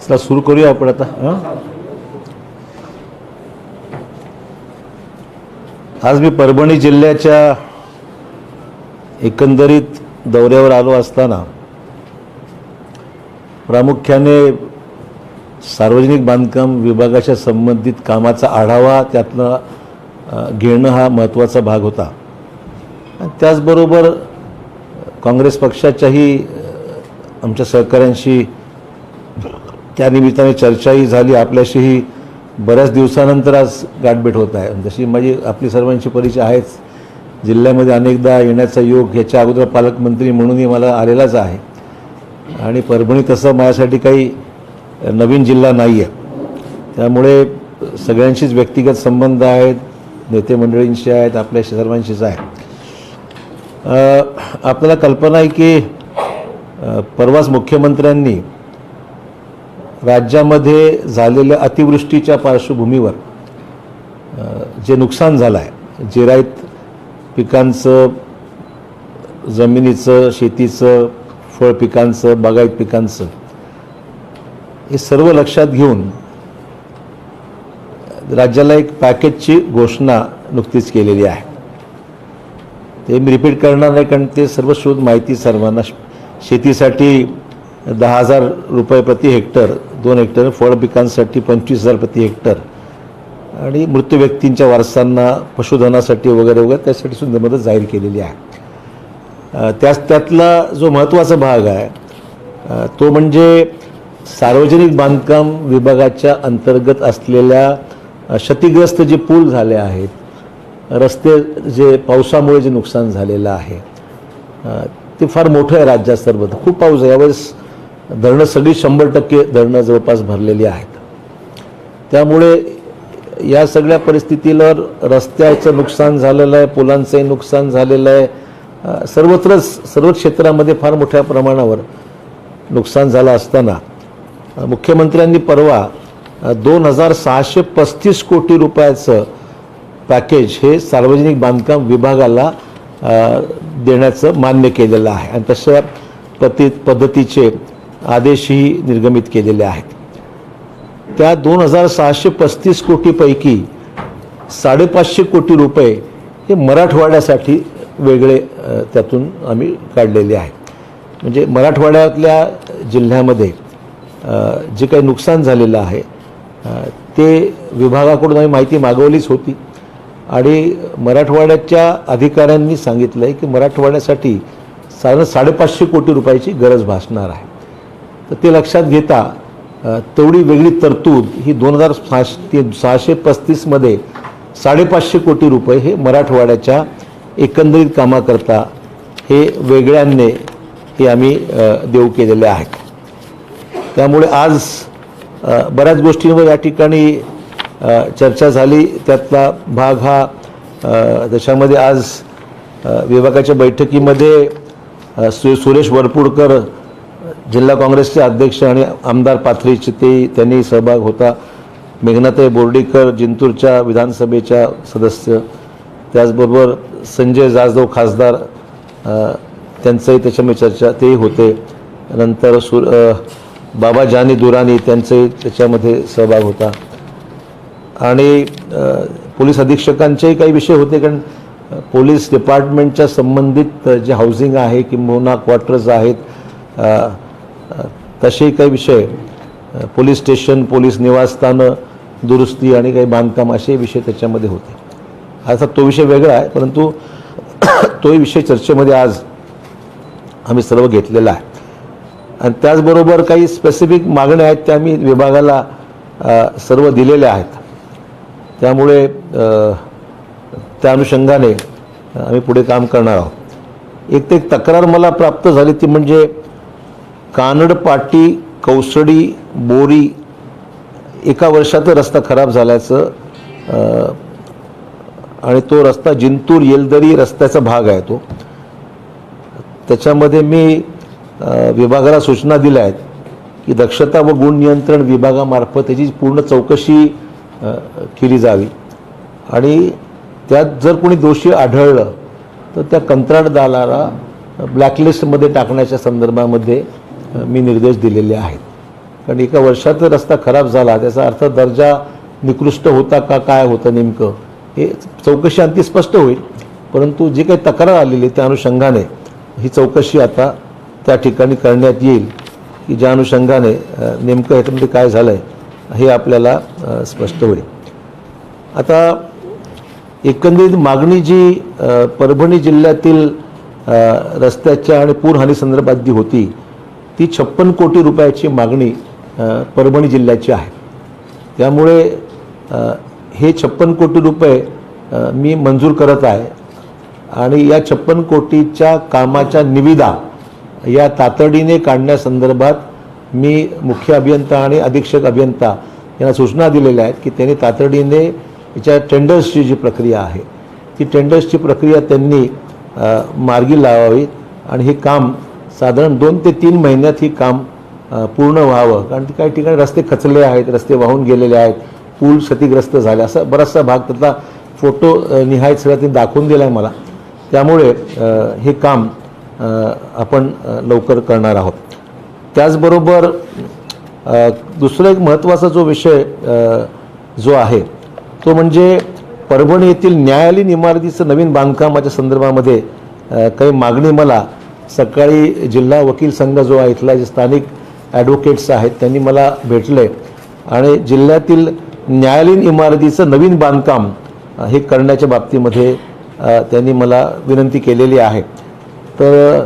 चला सुरू करूया आपण आता. आज मी परभणी जिल्ह्याच्या एकंदरीत दौऱ्यावर आलो असताना प्रामुख्याने सार्वजनिक बांधकाम विभागाच्या संबंधित कामाचा आढावा त्यातनं घेणं हा महत्त्वाचा भाग होता. त्याचबरोबर काँग्रेस पक्षाच्याही आमच्या सहकाऱ्यांशी त्या निमित्ताने चर्चाही झाली. आपल्याशीही बऱ्याच दिवसानंतर आज गाठभेट होत आहे. जशी माझी आपली सर्वांची परिचय आहेच, जिल्ह्यामध्ये अनेकदा येण्याचा योग याच्या अगोदर पालकमंत्री म्हणूनही मला आलेलाच आहे आणि परभणी तसं माझ्यासाठी काही नवीन जिल्हा नाही आहे. त्यामुळे सगळ्यांशीच व्यक्तिगत संबंध आहेत, नेते मंडळींशी आहेत, आपल्या सर्वांशीच आहे. आपल्याला कल्पना आहे की परवाच मुख्यमंत्र्यांनी राज्यामध्ये झालेल्या अतिवृष्टीच्या पार्श्वभूमीवर जे नुकसान झालं आहे, जिरायत पिकांचं, जमिनीचं, शेतीचं, फळ पिकांचं, बागायत पिकांचं, हे सर्व लक्षात घेऊन राज्याला एक पॅकेजची घोषणा नुकतीच केलेली आहे. ते मी रिपीट करणार नाही कारण ते सर्व शोध माहिती सर्वांना. शेतीसाठी 10,000 रुपये प्रति हेक्टर, 2 हेक्टर, फळ पिकांसाठी 25,000 प्रति हेक्टर आणि मृत व्यक्तींच्या वारसांना पशुधनासाठी वगैरे वगैरे त्यासाठी सुद्धा मदत जाहीर केलेली आहे. त्यातला जो महत्त्वाचा भाग आहे तो म्हणजे सार्वजनिक बांधकाम विभागाच्या अंतर्गत असलेल्या क्षतिग्रस्त जे पूल झाले आहेत, रस्ते जे पावसामुळे जे नुकसान झालेलं आहे ते फार मोठं आहे. राज्यात सर्वत्र खूप पाऊस आहे. यावेळेस धरणं सगळी 100% धरणं जवळपास भरलेली आहेत. त्यामुळे या सगळ्या परिस्थितीला रस्त्याचं नुकसान झालेलं आहे, पुलांचंही नुकसान झालेलं आहे. सर्व क्षेत्रामध्ये फार मोठ्या प्रमाणावर नुकसान झालं असताना मुख्यमंत्र्यांनी परवा 2,635 कोटी रुपयाचं पॅकेज हे सार्वजनिक बांधकाम विभागाला देण्याचं मान्य केलेलं आहे आणि तशा पद्धतीचे आदेशही निर्गमित केलेले आहेत. त्या 2,635 कोटीपैकी 550 कोटी रुपये हे मराठवाड्यासाठी वेगळे त्यातून आम्ही काढलेले आहेत. म्हणजे मराठवाड्यातल्या जिल्ह्यामध्ये जे काही नुकसान झालेलं आहे ते विभागाकडून आम्ही माहिती मागवलीच होती आणि मराठवाड्याच्या अधिकाऱ्यांनी सांगितलं आहे की मराठवाड्यासाठी साधारण 550 कोटी रुपयाची गरज भासणार आहे. तर ते लक्षात घेता तेवढी वेगळी तरतूद ही 2,635 मध्ये 550 कोटी रुपये हे मराठवाड्याच्या एकंदरीत कामाकरता हे वेगळ्याने हे आम्ही देऊ केलेले आहेत. त्यामुळे आज बऱ्याच गोष्टींवर या ठिकाणी चर्चा झाली. त्यातला भाग हा त्याच्यामध्ये आज विभागाच्या बैठकीमध्ये सुरेश वरपुडकर जिल्हा काँग्रेसचे अध्यक्ष आणि आमदार पाथरीचे त्यांनी सहभाग होता. मेघनाताई बोर्डीकर जिंतूरच्या विधानसभेच्या सदस्य, त्याचबरोबर संजय जाधव खासदार त्यांचंही त्याच्यामध्ये चर्चा तेही होते. नंतर बाबा जानी दुरानी त्यांचंही त्याच्यामध्ये सहभाग होता आणि पोलीस अधीक्षकांचेही काही विषय होते कारण पोलीस डिपार्टमेंटच्या संबंधित जे हाऊसिंग आहे किंबहुना क्वार्टर्स आहेत तसेही काही विषय, पोलीस स्टेशन, पोलीस निवासस्थानं दुरुस्ती आणि काही बांधकाम असे विषय त्याच्यामध्ये होते. आता तो विषय वेगळा आहे परंतु तोही विषय चर्चेमध्ये आज आम्ही सर्व घेतलेला आहे. आणि त्याचबरोबर काही स्पेसिफिक मागण्या आहेत त्या आम्ही विभागाला सर्व दिलेल्या आहेत. त्यामुळे त्या अनुषंगाने आम्ही पुढे काम करणार आहोत. एक तक्रार मला प्राप्त झाली ती म्हणजे कानड पाटी कौसडी बोरी एका वर्षात रस्ता खराब झाल्याचं आणि तो रस्ता जिंतूर येलदरी रस्त्याचा भाग आहे. तो त्याच्यामध्ये मी विभागाला सूचना दिल्या आहेत की दक्षता व गुण नियंत्रण विभागामार्फत त्याची पूर्ण चौकशी केली जावी आणि त्यात जर कोणी दोषी आढळलं तर त्या कंत्राटदाराला ब्लॅकलिस्टमध्ये टाकण्याच्या संदर्भामध्ये मी निर्देश दिलेले आहेत. कारण एका वर्षात रस्ता खराब झाला त्याचा अर्थ दर्जा निकृष्ट होता का काय होतं नेमकं हे चौकशी अंती स्पष्ट होईल. परंतु जी काही तक्रार आलेली त्या अनुषंगाने ही चौकशी आता त्या ठिकाणी करण्यात येईल की ज्या अनुषंगाने नेमकं ह्याच्यामध्ये काय झालं आहे हे आपल्याला स्पष्ट होईल. आता एकंदरीत मागणी जी परभणी जिल्ह्यातील रस्त्याच्या आणि पूरहानी संदर्भात जी होती ती 56 कोटी रुपयाची मागणी परभणी जिल्ह्याची आहे. त्यामुळे हे 56 कोटी रुपये मी मंजूर करत आहे आणि या 56 कोटीच्या कामाच्या निविदा या तातडीने काढण्यासंदर्भात मी मुख्य अभियंता आणि अधीक्षक अभियंता यांना सूचना दिलेल्या आहेत की त्यांनी तातडीने याच्या टेंडर्सची जी प्रक्रिया आहे ती टेंडर्सची प्रक्रिया त्यांनी मार्गी लावावी आणि हे काम साधारण 2 ते 3 महिन्यात ही काम पूर्ण व्हावं. कारण काही ठिकाणी रस्ते खचले आहेत, रस्ते वाहून गेलेले आहेत, पूल क्षतिग्रस्त झाले, असा बराचसा भाग त्यातला फोटो निहाय सगळं ते दाखवून दिला आहे मला. त्यामुळे हे काम आपण लवकर करणार आहोत. त्याचबरोबर दुसरा एक महत्त्वाचा जो विषय जो आहे तो म्हणजे परभणी येथील न्यायालयीन इमारतीचं नवीन बांधकामाच्या संदर्भामध्ये काही मागणी मला सकाळी जिल्हा वकील संघ जो आहे इथला जे स्थानिक ॲडव्होकेट्स आहेत त्यांनी मला भेटले आणि जिल्ह्यातील न्यायालयीन इमारतीचं नवीन बांधकाम हे करण्याच्या बाबतीमध्ये त्यांनी मला विनंती केलेली आहे. तर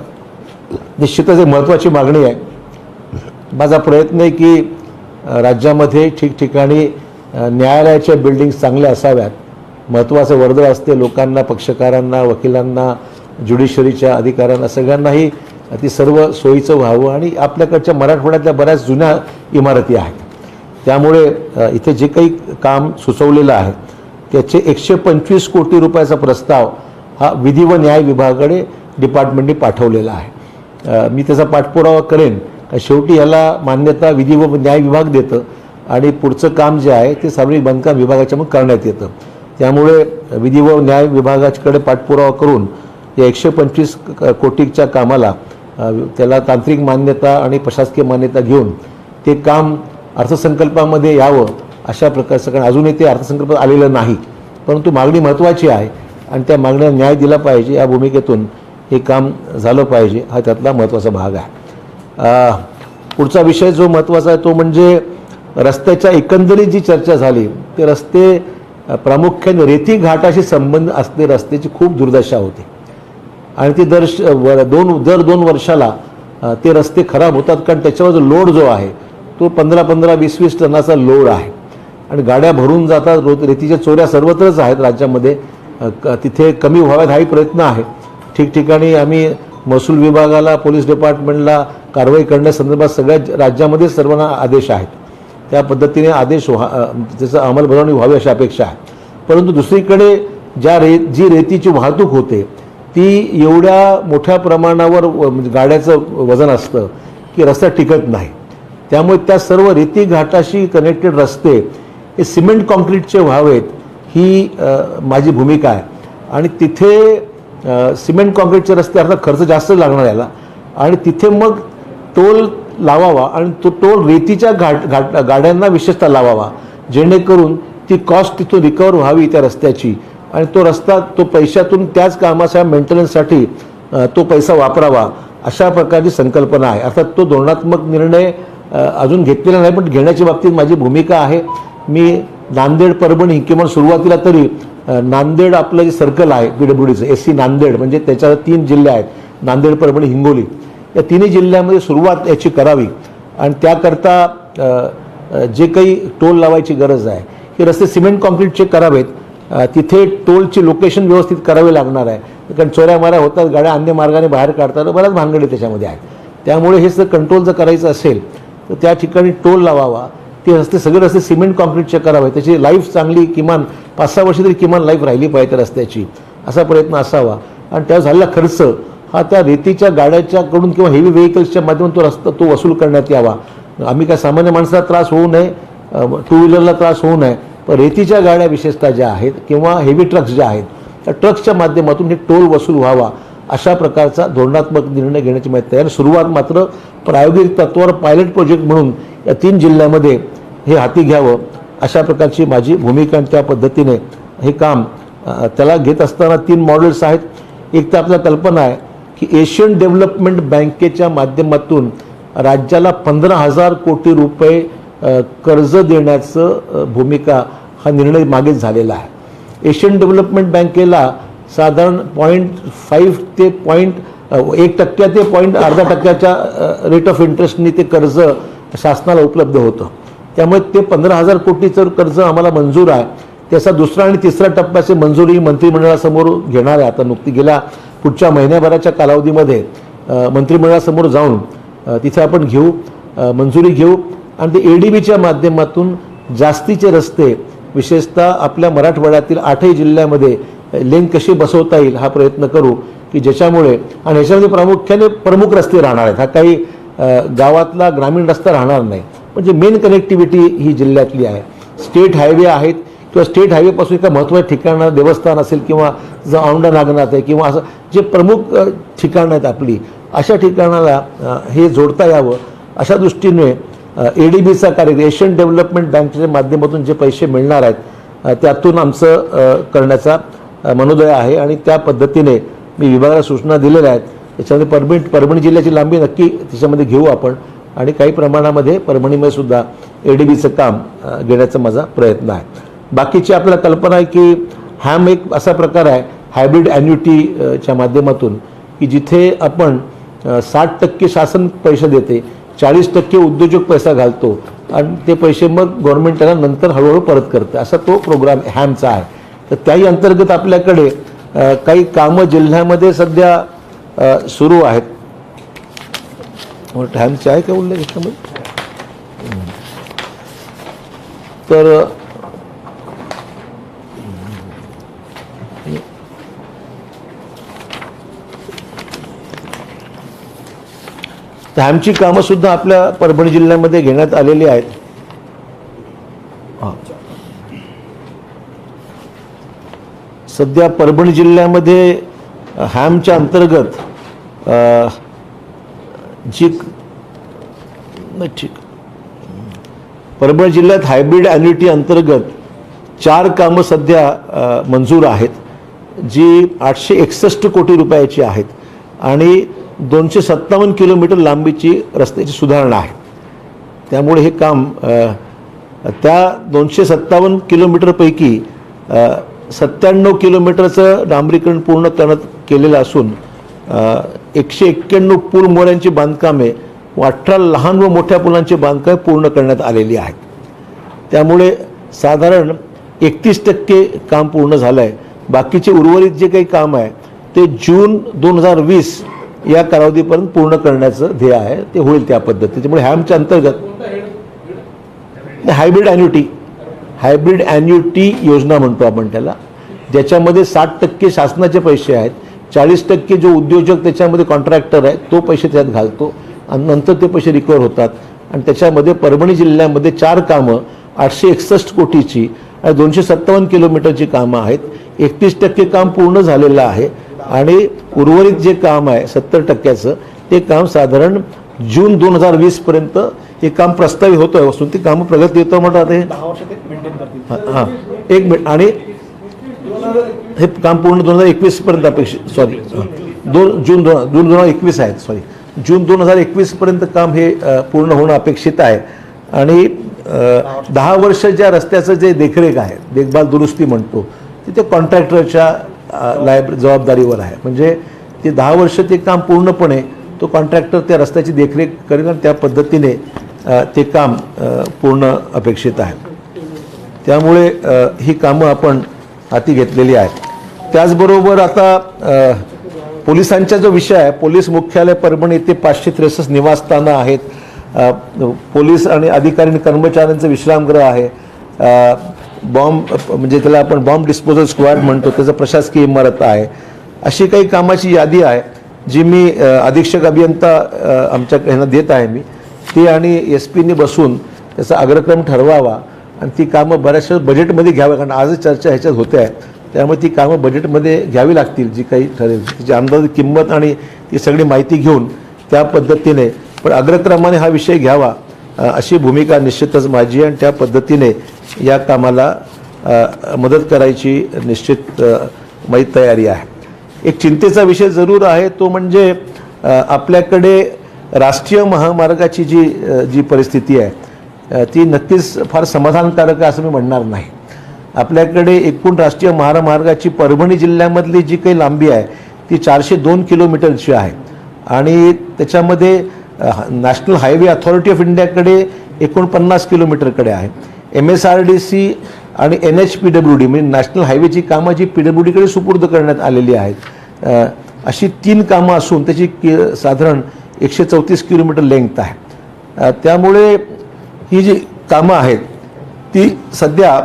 निश्चितच एक महत्त्वाची मागणी आहे. माझा प्रयत्न आहे की राज्यामध्ये ठिकठिकाणी न्यायालयाच्या बिल्डिंग्स चांगल्या असाव्यात. महत्त्वाचं वर्दळ असते लोकांना, पक्षकारांना, वकिलांना, ज्युडिशरीच्या अधिकाऱ्यांना सगळ्यांनाही ती सर्व सोयीचं व्हावं. आणि आपल्याकडच्या मराठवाड्यातल्या बऱ्याच जुन्या इमारती आहेत त्यामुळे इथे जे काही काम सुचवलेलं आहे त्याचे 125 कोटी रुपयाचा प्रस्ताव हा विधी व न्याय विभागाकडे डिपार्टमेंटने पाठवलेला आहे. मी त्याचा पाठपुरावा करेन. शेवटी याला मान्यता विधी व न्याय विभाग देतं आणि पुढचं काम जे आहे ते सार्वजनिक बांधकाम विभागाच्या मग करण्यात येतं. त्यामुळे विधी व न्याय विभागाकडे पाठपुरावा करून या 125 कोटीच्या कामाला त्याला तांत्रिक मान्यता आणि प्रशासकीय मान्यता घेऊन ते काम अर्थसंकल्पामध्ये यावं अशा प्रकारचं. कारण अजूनही ते अर्थसंकल्पात आलेलं नाही परंतु मागणी महत्त्वाची आहे आणि त्या मागण्याला न्याय दिला पाहिजे या भूमिकेतून हे काम झालं पाहिजे हा त्यातला महत्त्वाचा भाग आहे. पुढचा विषय जो महत्त्वाचा आहे तो म्हणजे रस्त्याच्या एकंदरीत जी चर्चा झाली ते रस्ते प्रामुख्याने रेती घाटाशी संबंध असलेल्या रस्त्याची खूप दुर्दशा होती आणि ती दर 2 वर्षाला ते रस्ते खराब होतात. कारण त्याच्यावर जो लोड जो आहे तो 15-20 टनाचा लोड आहे आणि गाड्या भरून जातात. रेतीच्या चोऱ्या सर्वत्रच आहेत राज्यामध्ये. तिथे कमी व्हाव्यात हाही प्रयत्न आहे. ठिकठिकाणी आम्ही महसूल विभागाला, पोलीस डिपार्टमेंटला कारवाई करण्यासंदर्भात सगळ्या राज्यामध्ये सर्वांना आदेश आहेत. त्या पद्धतीने आदेश त्याचं अंमलबजावणी व्हावी अशी अपेक्षा आहे. परंतु दुसरीकडे जी रेतीची वाहतूक होते ती एवढ्या मोठ्या प्रमाणावर म्हणजे गाड्याचं वजन असतं की रस्ता टिकत नाही. त्यामुळे त्या सर्व रेती घाटाशी कनेक्टेड रस्ते हे सिमेंट कॉन्क्रीटचे व्हावेत ही माझी भूमिका आहे. आणि तिथे सिमेंट कॉन्क्रीटचे रस्ते अर्थात खर्च जास्त लागणार याला आणि तिथे मग टोल लावावा आणि तो टोल रेतीच्या गाड्यांना विशेषतः लावावा जेणेकरून ती कॉस्ट तिथून रिकवर व्हावी त्या रस्त्याची आणि तो रस्ता तो पैशातून त्याच कामाच्या मेंटेनन्ससाठी तो पैसा वापरावा अशा प्रकारची संकल्पना आहे. अर्थात तो धोरणात्मक निर्णय अजून घेतलेला नाही पण घेण्याच्या बाबतीत माझी भूमिका आहे. मी नांदेड परभणी किंवा सुरुवातीला तरी नांदेड आपलं जे सर्कल आहे PWDचं SC नांदेड म्हणजे त्याच्या 3 जिल्हे आहेत नांदेड, परभणी, हिंगोली या तिन्ही जिल्ह्यामध्ये सुरुवात याची करावी आणि त्याकरता जे काही टोल लावायची गरज आहे हे रस्ते सिमेंट कॉन्क्रीटचे करावेत. तिथे टोलची लोकेशन व्यवस्थित करावे लागणार आहे कारण चोऱ्या माऱ्या होतात, गाड्या अन्य मार्गाने बाहेर काढतात, बऱ्याच भानगडी त्याच्यामध्ये आहेत. त्यामुळे हे जर कंट्रोल जर करायचं असेल तर त्या ठिकाणी टोल लावावा. ते रस्ते सगळे रस्ते सिमेंट कॉन्क्रीटचे करावे. त्याची लाईफ चांगली किमान 5-6 वर्ष तरी किमान लाईफ राहिली पाहिजे रस्त्याची असा प्रयत्न असावा. आणि त्यावर झालेला खर्च हा त्या रेतीच्या गाड्याच्याकडून किंवा हेवी व्हेकल्सच्या माध्यमातून तो वसूल करण्यात यावा. आम्ही काय सामान्य माणसाला त्रास होऊ नये, 2 व्हीलरला त्रास होऊ नये पण रेतीच्या गाड्या विशेषतः ज्या आहेत किंवा हेवी ट्रक्स ज्या आहेत त्या ट्रक्सच्या माध्यमातून हे टोल वसूल व्हावा अशा प्रकारचा धोरणात्मक निर्णय घेण्याची माहिती आहे. आणि सुरुवात मात्र प्रायोगिक तत्त्वावर पायलट प्रोजेक्ट म्हणून या 3 जिल्ह्यामध्ये हे हाती घ्यावं अशा प्रकारची माझी भूमिका. आणि त्या पद्धतीने हे काम त्याला घेत असताना 3 मॉडेल्स आहेत. एक तर आपल्याला कल्पना आहे की एशियन डेव्हलपमेंट बँकेच्या माध्यमातून राज्याला 15,000 कोटी रुपये कर्ज देण्याचं भूमिका हा निर्णय मागेच झालेला आहे. एशियन डेव्हलपमेंट बँकेला साधारण 0.5 ते 1% ते 0.5% रेट ऑफ इंटरेस्टनी ते कर्ज शासनाला उपलब्ध होतं. त्यामुळे ते 15,000 कोटीचं कर्ज आम्हाला मंजूर आहे. त्याचा दुसरा आणि तिसरा टप्प्याची मंजुरी मंत्रिमंडळासमोर घेणार आहे. आता नुकती गेल्या पुढच्या महिन्याभराच्या कालावधीमध्ये मंत्रिमंडळासमोर जाऊन तिथे आपण मंजुरी घेऊ आणि ते ADBच्या माध्यमातून जास्तीचे रस्ते विशेषतः आपल्या मराठवाड्यातील 8ही जिल्ह्यामध्ये लेन कशी बसवता येईल हा प्रयत्न करू की ज्याच्यामुळे. आणि ह्याच्यामध्ये प्रामुख्याने प्रमुख रस्ते राहणार आहेत. हा काही गावातला ग्रामीण रस्ता राहणार नाही. म्हणजे मेन कनेक्टिव्हिटी ही जिल्ह्यातली आहे. स्टेट हायवे आहेत किंवा स्टेट हायवेपासून एका महत्त्वाच्या ठिकाणं देवस्थान असेल किंवा जर औंढा नागनाथ आहे किंवा असं जे प्रमुख ठिकाणं आहेत आपली अशा ठिकाणाला हे जोडता यावं अशा दृष्टीने ADBचा कार्यक्रम एशियन डेव्हलपमेंट बँकेच्या माध्यमातून जे पैसे मिळणार आहेत त्यातून आमचं करण्याचा मनोदय आहे. आणि त्या पद्धतीने मी विभागाला सूचना दिलेल्या आहेत. त्याच्यामध्ये परभणी जिल्ह्याची लांबी नक्की त्याच्यामध्ये घेऊ आपण आणि काही प्रमाणामध्ये परभणीमध्ये सुद्धा ADBचं काम घेण्याचा माझा प्रयत्न आहे. बाकीची आपल्याला कल्पना आहे की हॅम एक असा प्रकार आहे हायब्रिड ॲन्युटीच्या माध्यमातून की जिथे आपण 60% शासन पैसे देते, 40% उद्योजक पैसा घालतो आणि ते पैसे मग गव्हर्नमेंट त्याला नंतर हळूहळू परत करते. असा तो प्रोग्राम हॅमचा आहे. तर त्याही अंतर्गत आपल्याकडे काही कामं जिल्ह्यामध्ये सध्या सुरू आहेत. हॅमचे आहे का उल्लेख याच्यामध्ये? तर हॅमची कामं सुद्धा आपल्या परभणी जिल्ह्यामध्ये घेण्यात आलेली आहेत. सध्या परभणी जिल्ह्यामध्ये हॅमच्या अंतर्गत परभणी जिल्ह्यात हायब्रिड ॲन्युटी अंतर्गत 4 कामं सध्या मंजूर आहेत जी 861 कोटी रुपयाची आहेत आणि 257 किलोमीटर लांबीची रस्त्याची सुधारणा आहे. त्यामुळे हे काम त्या 257 किलोमीटरपैकी 97 किलोमीटरचं डांबरीकरण पूर्ण करण्यात केलेलं असून 191 पूल मोऱ्यांची बांधकामे व 18 लहान व मोठ्या पुलांची बांधकामे पूर्ण करण्यात आलेली आहेत. त्यामुळे साधारण 31% काम पूर्ण झालं आहे. बाकीचे उर्वरित जे काही काम आहे ते जून 2020 या कालावधीपर्यंत पूर्ण करण्याचं ध्येय आहे. ते होईल त्या पद्धतीने. त्यामुळे हॅमच्या अंतर्गत हायब्रिड ॲन्युटी योजना म्हणतो आपण त्याला, ज्याच्यामध्ये 60% शासनाचे पैसे आहेत, 40% जो उद्योजक त्याच्यामध्ये कॉन्ट्रॅक्टर आहे तो पैसे त्यात घालतो आणि नंतर ते पैसे रिकवर होतात. आणि त्याच्यामध्ये परभणी जिल्ह्यामध्ये 4 कामं 861 कोटीची आणि 257 किलोमीटरची कामं आहेत. 31% काम पूर्ण झालेलं आहे आणि उर्वरित जे काम आहे 70%चं ते काम साधारण जून 2020 पर्यंत हे काम प्रस्तावित होतं असून ती कामं प्रगती येतं म्हणतात. हे 10 वर्षात 1 मिनिट आणि हे काम पूर्ण 2021 पर्यंत अपेक्षित जून 2021 आहेत जून 2021 पर्यंत काम हे पूर्ण होणं अपेक्षित आहे. आणि 10 वर्ष ज्या रस्त्याचं जे देखरेख आहे, देखभाल दुरुस्ती म्हणतो, ते कॉन्ट्रॅक्टरच्या जबाबदारीवर आहे. म्हणजे ते 10 वर्ष ते काम पूर्णपणे तो कॉन्ट्रॅक्टर त्या रस्त्याची देखरेख करेल आणि त्या पद्धतीने ते काम पूर्ण अपेक्षित आहे. त्यामुळे ही कामं आपण हाती घेतलेली आहेत. त्याचबरोबर आता पोलिसांचा जो विषय आहे, पोलीस मुख्यालय परभणी येथे 563 निवासस्थानं आहेत. पोलीस आणि अधिकारी आणि कर्मचाऱ्यांचं विश्रामगृह आहे. बॉम्ब म्हणजे त्याला आपण बॉम्ब डिस्पोजल स्क्वॉड म्हणतो, त्याचं प्रशासकीय इमारत आहे. अशी काही कामाची यादी आहे जी मी अधीक्षक अभियंता आमच्या ह्यांना देत आहे मी ती, आणि SP ने बसून त्याचा अग्रक्रम ठरवावा आणि ती कामं बऱ्याचशा बजेटमध्ये घ्यावं. कारण आजच चर्चा ह्याच्यात होते आहे त्यामुळे ती कामं बजेटमध्ये घ्यावी लागतील, जी काही ठरेल तिची अंदाज किंमत आणि ती सगळी माहिती घेऊन त्या पद्धतीने, पण अग्रक्रमाने हा विषय घ्यावा अशी भूमिका निश्चितच माझी, आणि त्या पद्धतीने या कामाला मदत करायची निश्चित माझी तयारी आहे. एक चिंतेचा विषय जरूर आहे, तो म्हणजे आपल्याकडे राष्ट्रीय महामार्गाची जी परिस्थिती आहे ती नक्कीच फार समाधानकारक आहे असं मी म्हणणार नाही. आपल्याकडे एकूण राष्ट्रीय महामार्गाची परभणी जिल्ह्यामधली जी काही लांबी आहे ती 402 किलोमीटरची आहे, आणि त्याच्यामध्ये नॅशनल हायवे अथॉरिटी ऑफ इंडियाकडे 49 किलोमीटरकडे आहे. MSRDC आणि NHPWD म्हणजे नॅशनल हायवेची कामं जी PWDकडे सुपूर्द करण्यात आलेली आहेत, अशी 3 कामं असून त्याची साधारण 134 किलोमीटर लेंग्थ आहे. त्यामुळे ही जी कामं आहेत ती सध्या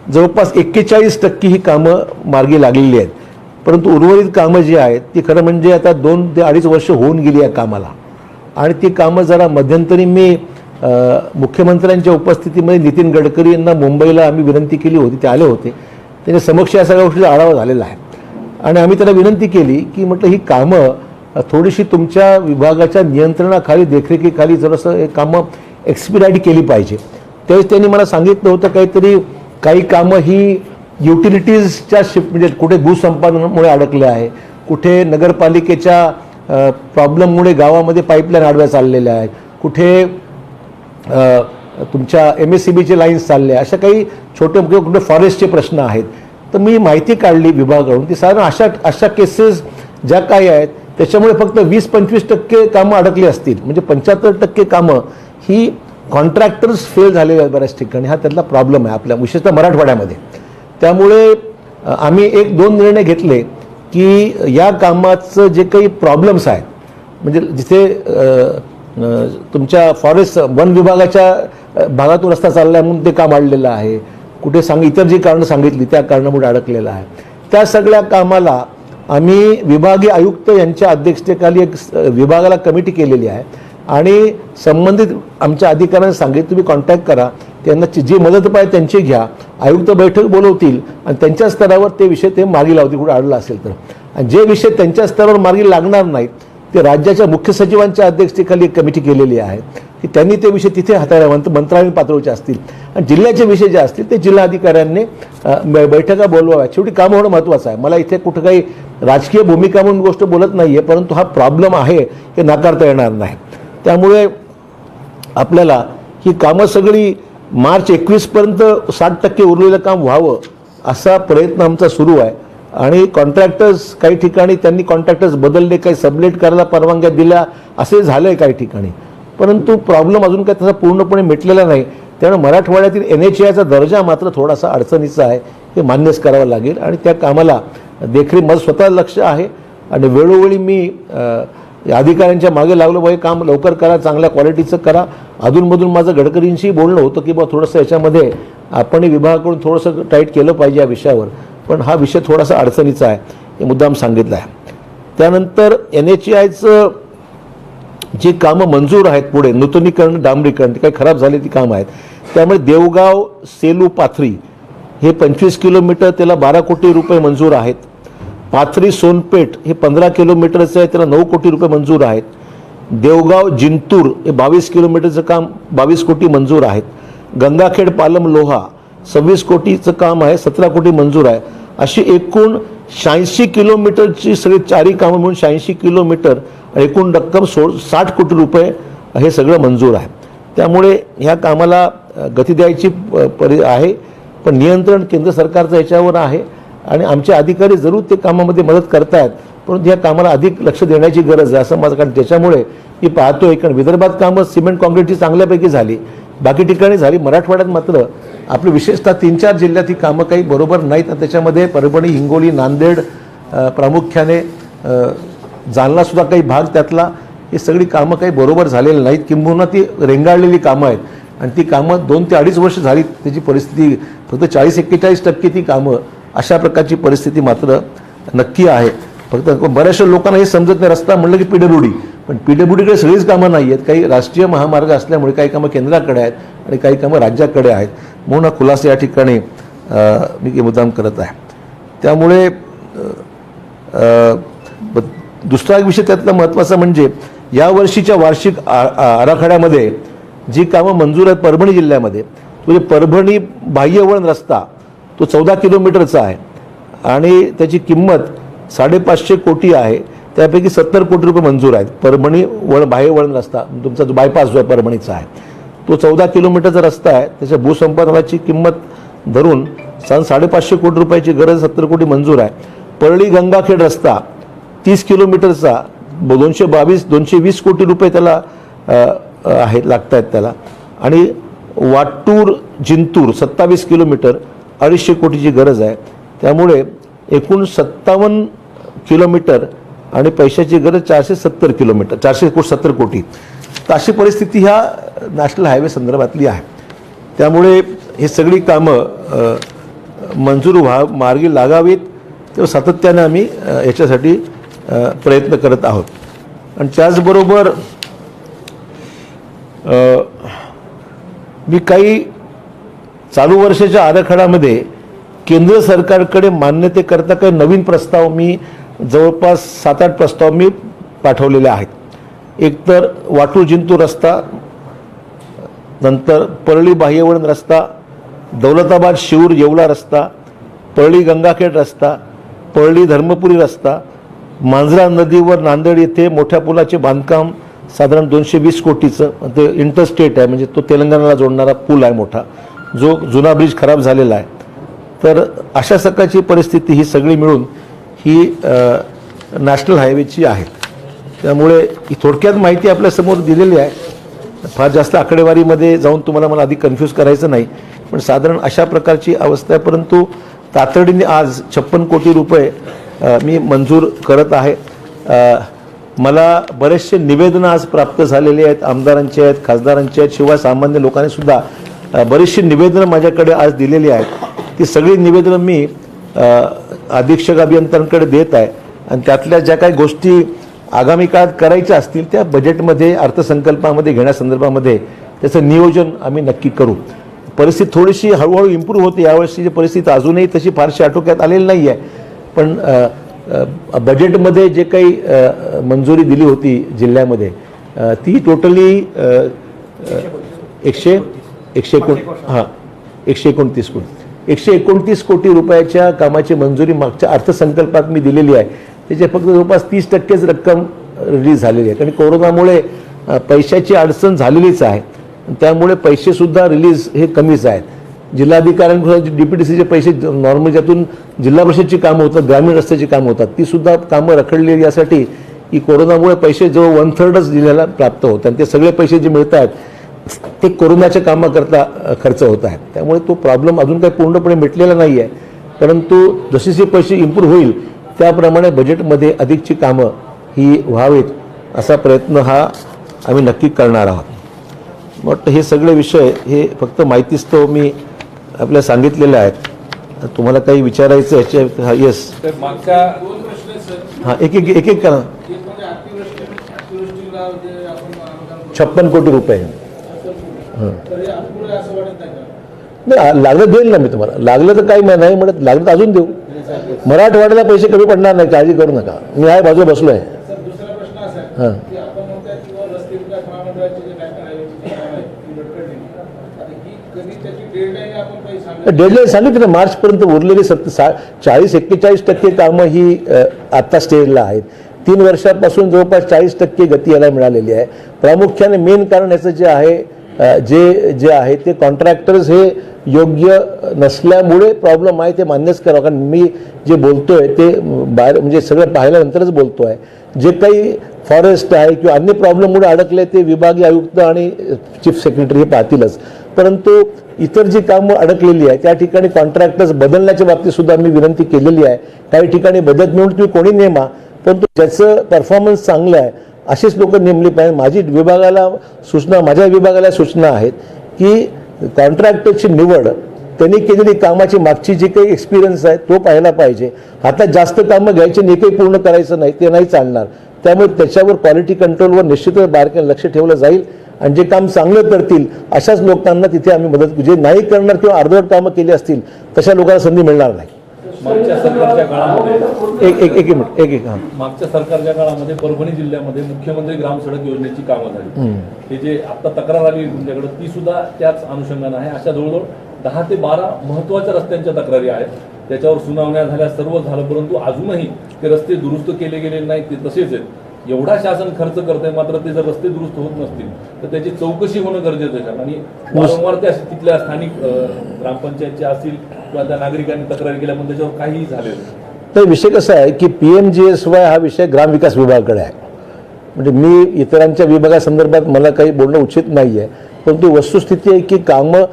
जवळपास 41% ही कामं मार्गी लागलेली आहेत, परंतु उर्वरित कामं जी आहेत ती खरं म्हणजे आता 2 ते 2.5 वर्ष होऊन गेली या कामाला, आणि ती कामं जरा मध्यंतरी मी मुख्यमंत्र्यांच्या उपस्थितीमध्ये नितीन गडकरी यांना मुंबईला आम्ही विनंती केली होती, ते आले होते. त्याच्या समक्ष या सगळ्या गोष्टीचा आढावा झालेला आहे, आणि आम्ही त्याला विनंती केली की म्हटलं ही कामं थोडीशी तुमच्या विभागाच्या नियंत्रणाखाली, देखरेखीखाली जरासं हे कामं एक्सपिडाईट केली पाहिजे. त्यावेळेस त्यांनी मला सांगितलं होतं काहीतरी काही कामं ही युटिलिटीजच्या म्हणजे कुठे भूसंपादनामुळे अडकले आहे, कुठे नगरपालिकेच्या प्रॉब्लेममुळे गावामध्ये पाईपलाईन आडव्या चाललेल्या आहेत, कुठे तुमच्या MSCBचे लाईन्स चालले, अशा काही छोटे मोठे कुठे फॉरेस्टचे प्रश्न आहेत. तर मी माहिती काढली विभागाकडून, ती साधारण अशा केसेस ज्या काही आहेत त्याच्यामुळे फक्त 20-25% कामं अडकली असतील, म्हणजे 75% कामं ही कॉन्ट्रॅक्टर्स फेल झालेले आहेत बऱ्याच ठिकाणी. हा त्यातला प्रॉब्लेम आहे आपल्या विशेषतः मराठवाड्यामध्ये. त्यामुळे आम्ही 1-2 निर्णय घेतले की या कामाचं जे काही प्रॉब्लेम्स आहेत, म्हणजे जिथे तुमच्या फॉरेस्ट वन विभागाच्या भागातून रस्ता चालला म्हणून ते काम अडलेलं आहे, कुठे इतर जी कारणं सांगितली त्या कारणामुळे अडकलेलं आहे, त्या सगळ्या कामाला आम्ही विभागीय आयुक्त यांच्या अध्यक्षतेखाली एक विभागाला कमिटी केलेली आहे, आणि संबंधित आमच्या अधिकाऱ्यांना सांगितलं तुम्ही कॉन्टॅक्ट करा, त्यांना जी मदत पाहिजे त्यांची घ्या, आयुक्त बैठक बोलवतील आणि त्यांच्या स्तरावर ते विषय ते मार्गी लावतील कुठे अडला असेल तर. आणि जे विषय त्यांच्या स्तरावर मार्गी लागणार नाहीत ते राज्याच्या मुख्य सचिवांच्या अध्यक्षतेखाली एक कमिटी केलेली आहे की त्यांनी ते विषय तिथे हाताळावे, मंत्रालय पातळीचे असतील, आणि जिल्ह्याचे विषय जे असतील ते जिल्हाधिकाऱ्यांनी बैठका बोलवाव्या. शेवटी काम होणं महत्त्वाचं आहे. मला इथे कुठं काही राजकीय भूमिका म्हणून गोष्ट बोलत नाही आहे, परंतु हा प्रॉब्लेम आहे हे नाकारता येणार नाही. त्यामुळे आपल्याला ही कामं सगळी मार्च 21पर्यंत 60% उरलेलं काम व्हावं असा प्रयत्न आमचा सुरू आहे, आणि कॉन्ट्रॅक्टर्स काही ठिकाणी त्यांनी कॉन्ट्रॅक्टर्स बदलले, काही सबलेट करायला परवानग्या दिल्या, असे झालं आहे काही ठिकाणी, परंतु प्रॉब्लेम अजून काही तसा पूर्णपणे मिटलेला नाही. त्यामुळे मराठवाड्यातील NHAIचा दर्जा मात्र थोडासा अडचणीचा आहे, हे मान्यच करावं लागेल, आणि त्या कामाला देखरेख माझं स्वतः लक्ष आहे, आणि वेळोवेळी मी अधिकाऱ्यांच्या मागे लागलो, बाई काम लवकर करा, चांगल्या क्वालिटीचं करा. अधूनमधून माझं गडकरींशी बोलणं होतं की बा थोडंसं याच्यामध्ये आपण विभागाकडून थोडंसं टाईट केलं पाहिजे या विषयावर, पण हा विषय थोडासा अडचणीचा आहे हे मुद्दाम सांगितलं आहे. त्यानंतर NHAIचं जी कामं मंजूर आहेत पुढे नूतनीकरण, डांबरीकरण, ती काही खराब झाली ती कामं आहेत. त्यामुळे देवगाव सेलू पाथरी हे 25 किलोमीटर त्याला 12 कोटी रुपये मंजूर आहेत. पाथरी सोनपेठ हे 15 किलोमीटरचं आहे, त्याला 9 कोटी रुपये मंजूर आहेत. देवगाव जिंतूर हे 22 किलोमीटरचं काम 22 कोटी मंजूर आहेत. गंगाखेड पालम लोहा 26 कोटीचं काम आहे, 17 कोटी मंजूर आहे. अशी एकूण 86 किलोमीटरची सगळी चारही कामं मिळून 86 किलोमीटर, एकूण रक्कम 60 कोटी रुपये हे सगळं मंजूर आहे. त्यामुळे ह्या कामाला गती द्यायची आहे, पण नियंत्रण केंद्र सरकारचं याच्यावर आहे, आणि आमचे अधिकारी जरूर ते कामामध्ये मदत करतायत, परंतु या कामाला अधिक लक्ष देण्याची गरज आहे असं माझं. कारण त्याच्यामुळे मी पाहतोय कारण विदर्भात कामं सिमेंट काँक्रीटची चांगल्यापैकी झाली, बाकी ठिकाणी झाली, मराठवाड्यात मात्र आपलं विशेषतः 3-4 जिल्ह्यात ही कामं काही बरोबर नाहीत. त्याच्यामध्ये परभणी, हिंगोली, नांदेड, प्रामुख्याने जालनासुद्धा काही भाग त्यातला, ही सगळी कामं काही बरोबर झालेली नाहीत, किंबहुना ती रेंगाळलेली कामं आहेत, आणि ती कामं 2 ते 2.5 वर्ष झाली, त्याची परिस्थिती फक्त 40-41% ती कामं, अशा प्रकारची परिस्थिती मात्र नक्की आहे. फक्त बऱ्याचशा लोकांना हे समजत नाही, रस्ता म्हणलं की PWD, पण PWDकडे सगळीच कामं नाही आहेत, काही राष्ट्रीय महामार्ग असल्यामुळे काही कामं केंद्राकडे आहेत आणि काही कामं राज्याकडे आहेत, म्हणून हा खुलासा या ठिकाणी मी मुद्दाम करत आहे. त्यामुळे दुसरा एक विषय त्यातला महत्त्वाचा म्हणजे यावर्षीच्या वार्षिक आराखड्यामध्ये जी कामं मंजूर आहेत परभणी जिल्ह्यामध्ये, म्हणजे परभणी बाह्यवळण रस्ता तो 14 किलोमीटरचा आहे आणि त्याची किंमत 550 कोटी आहे. त्यापैकी 70 कोटी रुपये मंजूर आहेत. परभणी बाह्यवळण रस्ता तुमचा जो बायपास जो आहे परभणीचा आहे तो 14 किलोमीटरचा रस्ता आहे. त्याच्या भूसंपादनाची किंमत धरून 550 कोटी रुपयाची गरज 70 कोटी मंजूर आहे. परळी गंगाखेड रस्ता 30 किलोमीटरचा 220 कोटी रुपये त्याला लागत आहेत त्याला. आणि वाटूर जिंतूर 27 किलोमीटर 250 कोटीची गरज आहे. त्यामुळे एकूण 57 किलोमीटर आणि पैशाची गरज 470 किलोमीटर 470 कोटी. तर अशी परिस्थिती ह्या नॅशनल हायवे संदर्भातली आहे. त्यामुळे ही सगळी कामं मंजूर मार्गी लागावीत तेव्हा सातत्याने आम्ही याच्यासाठी प्रयत्न करत आहोत. आणि त्याचबरोबर मी काही चालू वर्षाच्या आराखड्यामध्ये केंद्र सरकारकडे मान्यतेकरता काही नवीन प्रस्ताव मी जवळपास 7-8 प्रस्ताव मी पाठवलेले आहेत. एकतर वाटूर जिंतूर रस्ता, नंतर परळी बाह्यवळण रस्ता, दौलताबाद शिऊर येवला रस्ता, परळी गंगाखेड रस्ता, परळी धर्मपुरी रस्ता, मांजरा नदीवर नांदेड येथे मोठ्या पुलाचे बांधकाम साधारण 220 कोटीचं. ते इंटरस्टेट आहे, म्हणजे तो तेलंगणाला जोडणारा पूल आहे मोठा, जो जुना ब्रिज खराब झालेला आहे. तर अशा सकाळची परिस्थिती ही सगळी मिळून ही नॅशनल हायवेची आहे. त्यामुळे ही थोडक्यात माहिती आपल्यासमोर दिलेली आहे. फार जास्त आकडेवारीमध्ये जाऊन तुम्हाला मला आधी कन्फ्यूज करायचं नाही, पण साधारण अशा प्रकारची अवस्था आहे. परंतु तातडीने आज 56 कोटी रुपये मी मंजूर करत आहे. मला बरेचसे निवेदनं आज प्राप्त झालेली आहेत, आमदारांचे आहेत, खासदारांचे आहेत, शिवाय सामान्य लोकांनी सुद्धा बरीचशी निवेदनं माझ्याकडे आज दिलेली आहेत. ती सगळी निवेदनं मी अधीक्षक अभियंत्यांकडे देत आहे. आणि त्यातल्या ज्या काही गोष्टी आगामी काळात करायच्या असतील त्या बजेटमध्ये अर्थसंकल्पामध्ये घेण्यासंदर्भामध्ये त्याचं नियोजन आम्ही नक्की करू. परिस्थिती थोडीशी हळूहळू इम्प्रूव्ह होते. यावर्षीची परिस्थिती अजूनही तशी फारशी आटोक्यात आलेली नाही आहे, पण बजेटमध्ये जे काही मंजुरी दिली होती जिल्ह्यामध्ये ती टोटली 129 कोटी रुपयाच्या कामाची मंजुरी मागच्या अर्थसंकल्पात मी दिलेली आहे. त्याचे फक्त जवळपास 30%च रक्कम रिलीज झालेली आहे. कारण कोरोनामुळे पैशाची अडचण झालेलीच आहे. त्यामुळे पैसेसुद्धा रिलीज हे कमीच आहेत. जिल्हाधिकाऱ्यांकडून DPTCचे पैसे नॉर्मल ज्यातून जिल्हा परिषदची कामं होतात, ग्रामीण रस्त्याची कामं होतात, तीसुद्धा कामं रखडलेली यासाठी की कोरोनामुळे पैसे जवळ 1/3च जिल्ह्याला प्राप्त होतात. आणि ते सगळे पैसे जे मिळत आहेत ते कोरोनाच्या कामाकरता खर्च होत आहेत. त्यामुळे तो प्रॉब्लेम अजून काही पूर्णपणे मिटलेला नाही आहे. परंतु जसे पैसे इम्प्रूव्ह होईल त्याप्रमाणे बजेटमध्ये अधिकची कामं ही व्हावीत असा प्रयत्न हा आम्ही नक्की करणार आहोत. मग हे सगळे विषय हे फक्त माहितीस्तव मी आपल्याला सांगितलेले आहेत. तुम्हाला काही विचारायचं याच्या येस हां एक करा. 56 कोटी रुपये नाही लागलं देईल ना मी तुम्हाला. लागलं तर काही नाही म्हणत, लागलं तर अजून देऊ. मराठवाड्याला पैसे कमी पडणार नाही, काळजी करू नका. मी आहे बाजूला बसलो आहे. हां डेडलाईन सांगितली ना, मार्चपर्यंत उरलेली 40-41% कामं ही आत्ता स्टेजला आहेत. 3 वर्षापासून जवळपास 40% गती याला मिळालेली आहे. प्रामुख्याने मेन कारण याचं जे आहे जे आहे ते कॉन्ट्रॅक्टर्स हे योग्य नसल्यामुळे प्रॉब्लेम आहे ते मान्यच करावं. कारण मी जे बोलतोय ते बाहेर म्हणजे सगळं पाहिल्यानंतरच बोलतो आहे. जे काही फॉरेस्ट आहे किंवा अन्य प्रॉब्लेममुळे अडकले ते विभागीय आयुक्त आणि चीफ सेक्रेटरी हे पाहतीलच. परंतु इतर जी कामं अडकलेली आहे त्या ठिकाणी कॉन्ट्रॅक्टर्स बदलण्याच्या बाबतीत सुद्धा मी विनंती केलेली आहे. काही ठिकाणी बदत मिळून तुम्ही कोणी नेमा, परंतु ज्याचं परफॉर्मन्स चांगलं आहे अशीच लोक नेमली पाहिजे. माझ्या विभागाला सूचना आहेत की कॉन्ट्रॅक्टरची निवड त्यांनी केलेली कामाची मागची जी काही एक्सपिरियन्स आहे तो पाहायला पाहिजे. आता जास्त कामं घ्यायची आणि एकही पूर्ण करायचं नाही, ते नाही चालणार. त्यामुळे त्याच्यावर क्वालिटी कंट्रोलवर निश्चितच बारकाईने लक्ष ठेवलं जाईल आणि जे काम चांगलं करतील अशाच लोकांना तिथे आम्ही मदत, जे नाही करणार किंवा अर्धवट कामं केली असतील तशा लोकांना संधी मिळणार नाही. मागच्या सरकारच्या काळामध्ये एक मागच्या सरकारच्या काळामध्ये परभणी जिल्ह्यामध्ये मुख्यमंत्री ग्राम सडक योजनेची कामं झाली. हे जे आता तक्रार आली तुमच्याकडे ती सुद्धा त्याच अनुषंगाने आहे. अशा जवळजवळ 10 ते 12 महत्वाच्या रस्त्यांच्या तक्रारी आहेत. त्याच्यावर सुनावण्या झाल्या, सर्व झालं, परंतु अजूनही ते रस्ते दुरुस्त केले गेलेले नाहीत, ते तसेच आहेत. एवढा शासन खर्च करतंय, मात्र ते जर रस्ते दुरुस्त होत नसतील तर त्याची चौकशी होणं गरजेचं आहे. आणि वारंवार त्या तिथल्या स्थानिक ग्रामपंचायतच्या असतील किंवा त्या नागरिकांनी तक्रारी केल्या पण त्याच्यावर काहीही झालेलं नाही. तर विषय कसा आहे की PMGSY हा विषय ग्रामविकास विभागाकडे आहे. म्हणजे मी इतरांच्या विभागासंदर्भात मला काही बोलणं उचित नाही आहे, परंतु वस्तुस्थिती आहे की कामं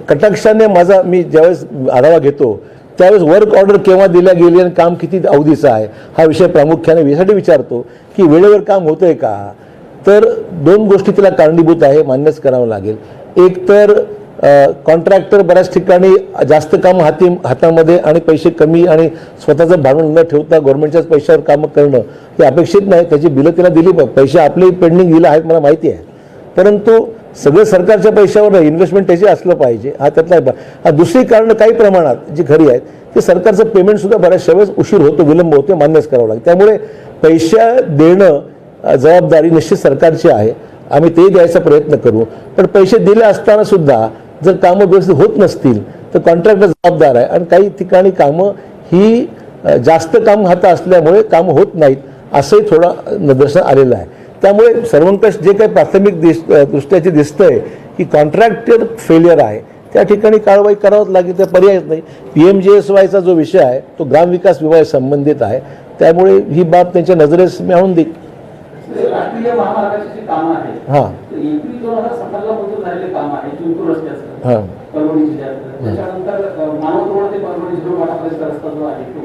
कटाक्षाने मी ज्यावेळेस आढावा घेतो त्यावेळेस वर्क ऑर्डर केव्हा दिल्या गेली आणि काम किती अवधीचं आहे हा विषय प्रामुख्याने यासाठी विचारतो की वेळेवर काम होतं आहे का. तर 2 गोष्टी तिला कारणीभूत आहे, मान्यच करावं लागेल. एक तर कॉन्ट्रॅक्टर बऱ्याच ठिकाणी जास्त काम हातामध्ये आणि पैसे कमी आणि स्वतःचं भांडवल न ठेवता गव्हर्नमेंटच्याच पैशावर कामं करणं हे अपेक्षित नाही. त्याची बिलं तिला दिली, पैसे आपले पेंडिंग बिलं आहेत मला माहिती आहे, परंतु सगळं सरकारच्या पैशावर इन्व्हेस्टमेंट त्याचे असलं पाहिजे हा त्यातला. दुसरी कारणं काही प्रमाणात जी खरी आहेत ते सरकारचं पेमेंटसुद्धा बऱ्याचशा वेळेस उशीर होतो, विलंब होतो, मान्यच करावं लागेल. त्यामुळे पैसे देणं जबाबदारी निश्चित सरकारची आहे, आम्ही ते द्यायचा प्रयत्न करू. पण पैसे दिले असताना सुद्धा जर कामं व्यवस्थित होत नसतील तर कॉन्ट्रॅक्टर जबाबदार आहे. आणि काही ठिकाणी कामं ही जास्त काम हातात असल्यामुळे कामं होत नाहीत असंही थोडं निदर्शन आलेलं आहे. त्यामुळे सर्वंकष जे काही प्राथमिक दृष्ट्याचे दिसतंय की कॉन्ट्रॅक्टर फेलियर आहे त्या ठिकाणी कारवाई करावंच लागेल, त्या पर्यायच नाही. PMGSYचा जो विषय आहे तो ग्रामविकास विभाग संबंधित आहे, त्यामुळे ही बाब त्यांच्या नजरेस मी आणून देईन. राष्ट्रीय महामार्गाची जी कामं आहेत, हां एप्रिल 2017 ला मंजूर झालेले काम आहे चिंतूर रस्त्याचं, हां परभणी जिल्ह्यात. त्याच्यानंतर मानवत रोड ते परभणी जिल्हा वाटापर्यंत रस्ता जो आहे तो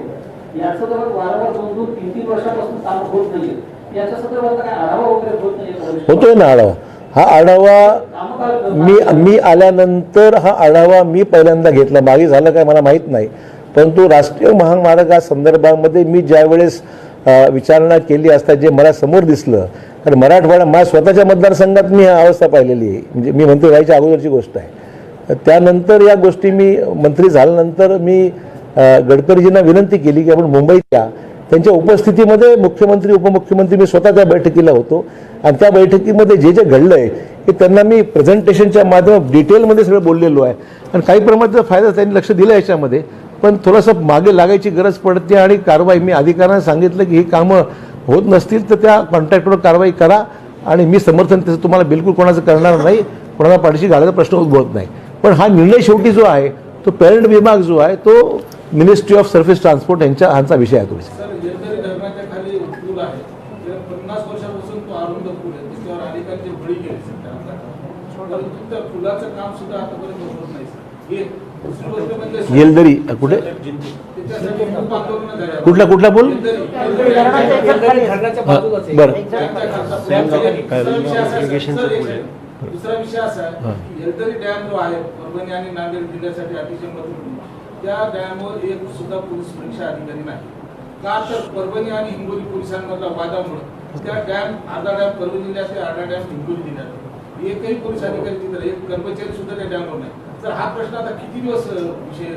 याचं जर वारंवार 2-3 वर्षापासून काम होत नाहीये. याच्या संदर्भात काय आढावा वगैरे होत नाहीये? होतोय ना आढावा. हा आढावा मी आल्यानंतर हा आढावा मी पहिल्यांदा घेतला, मागे झालं काय मला माहीत नाही, परंतु राष्ट्रीय महामार्गासंदर्भामध्ये मी ज्यावेळेस विचारणा केली असता जे मला समोर दिसलं, कारण मराठवाडा माझ्या स्वतःच्या मतदारसंघात मी हा अवस्था पाहिलेली आहे, म्हणजे मी मंत्री व्हायच्या अगोदरची गोष्ट आहे. त्यानंतर या गोष्टी मी मंत्री झाल्यानंतर मी गडकरीजींना विनंती केली की आपण मुंबईच्या त्यांच्या उपस्थितीमध्ये मुख्यमंत्री उपमुख्यमंत्री मी स्वतः त्या बैठकीला होतो आणि त्या बैठकीमध्ये जे जे घडलं आहे हे त्यांना मी प्रेझेंटेशनच्या माध्यमात डिटेलमध्ये सगळं बोललेलो आहे. आणि काही प्रमाणाचा फायदा त्यांनी लक्ष दिलं याच्यामध्ये, पण थोडंसं मागे लागायची गरज पडते आणि कारवाई मी अधिकाऱ्यांना सांगितलं की ही कामं होत नसतील तर त्या कॉन्ट्रॅक्टवर कारवाई करा आणि मी समर्थन त्याचं तुम्हाला बिलकुल कोणाचं करणार नाही, कोणाला पाठीशी घालायचा प्रश्न उद्भवत नाही. पण हा निर्णय शेवटी जो आहे तो पेरंट विभाग जो आहे तो मिनिस्ट्री ऑफ सरफेस ट्रान्सपोर्ट यांचा विषय आहे. तो धरणाच्या खाली पूल आहे, 50 वर्षापासून तो अरुंद पूल आहे, त्याच्यावर अनेकांचे बळी गेले परंतु त्या पुलाचं काम सुद्धा आतापर्यंत होत नाही. दुसरी गोष्ट म्हणजे येलदरी कुठे त्याच्यासाठी खूप आंदोलन झाले. कुठला पूल बरं दुसरा विषय असा आहे की येलदरी डॅम जो आहे परभणी आणि नांदेड जिल्ह्यासाठी अतिशय महत्त्वपूर्ण, त्या डॅमवर एक सुद्धा पोलीस सुरक्षा अधिकारी नाही. का तर परभणी आणि हिंगोली पोलिसांमधला वादामुळे त्या डॅम, अर्धा डॅम परभणी जिल्ह्यात आहे, अर्धा डॅम हिंगोली जिल्ह्यात. एकही पोलीस अधिकारी तिथे, एक कर्मचारी सुद्धा त्या डॅमवर नाही. तर हा प्रश्न आता किती दिवस विषय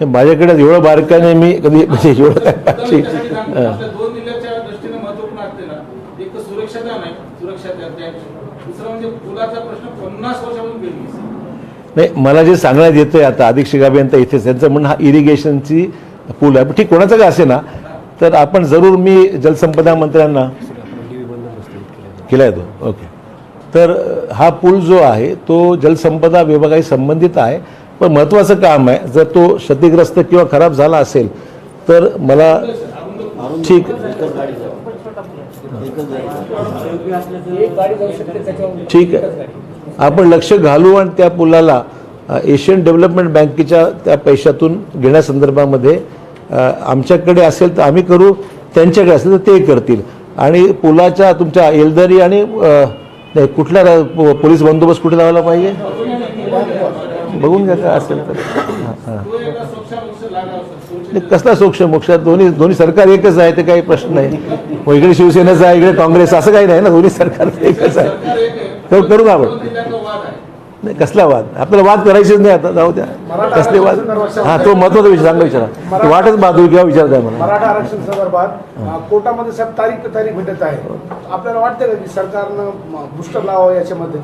माझ्याकडे एवढं बारकाने मी कधी म्हणजे एवढं काय आपल्या 2 जिल्ह्याच्या दृष्टीने महत्वपूर्ण असते ना. एक तर सुरक्षा डॅम आहे, सुरक्षा डॅम, दुसरा म्हणजे पुलाचा प्रश्न 50 वर्षापासून पेंडिंग. नाही, मला जे सांगण्यात येतंय आता अधीक्षक अभियंता इथेच त्यांचं म्हणणं हा इरिगेशनची पूल आहे, ठीक कोणाचं का असे ना, तर आपण जरूर मी जलसंपदा मंत्र्यांना केला आहे तो. ओके, तर हा पूल जो आहे तो जलसंपदा विभागाशी संबंधित आहे, पण महत्त्वाचं काम आहे. जर तो क्षतिग्रस्त किंवा खराब झाला असेल तर मला ठीक आहे, आपण लक्ष घालू आणि त्या पुलाला एशियन डेव्हलपमेंट बँकेच्या त्या पैशातून घेण्यासंदर्भामध्ये आमच्याकडे असेल तर आम्ही करू, त्यांच्याकडे असेल तर ते करतील. आणि पुलाच्या तुमच्या येलदरी आणि कुठला पोलीस बंदोबस्त कुठे लावायला पाहिजे बघून घ्या का असेल तर. कसला सोक्ष मोक्ष, दोन्ही सरकार एकच आहे, ते काही प्रश्न नाही. इकडे शिवसेनेचं आहे, इकडे काँग्रेस, असं काही नाही ना, दोन्ही सरकार एकच आहे. करू का आपण? दोन जिल्ह्यांचा वाद आहे. नाही, कसला वाद? आपल्याला वाद करायचेच नाही आता, जाऊ द्या. कसले वाद? हां, तो महत्त्वाचा विषय चांगला विचारा. वाटच बाजू किंवा विचारत आहे मला. मराठा आरक्षण संदर्भात कोर्टामध्ये साहेब तारीख भेटत आहे. आपल्याला वाटतं का की सरकारनं बूस्टर लावावं याच्यामध्ये?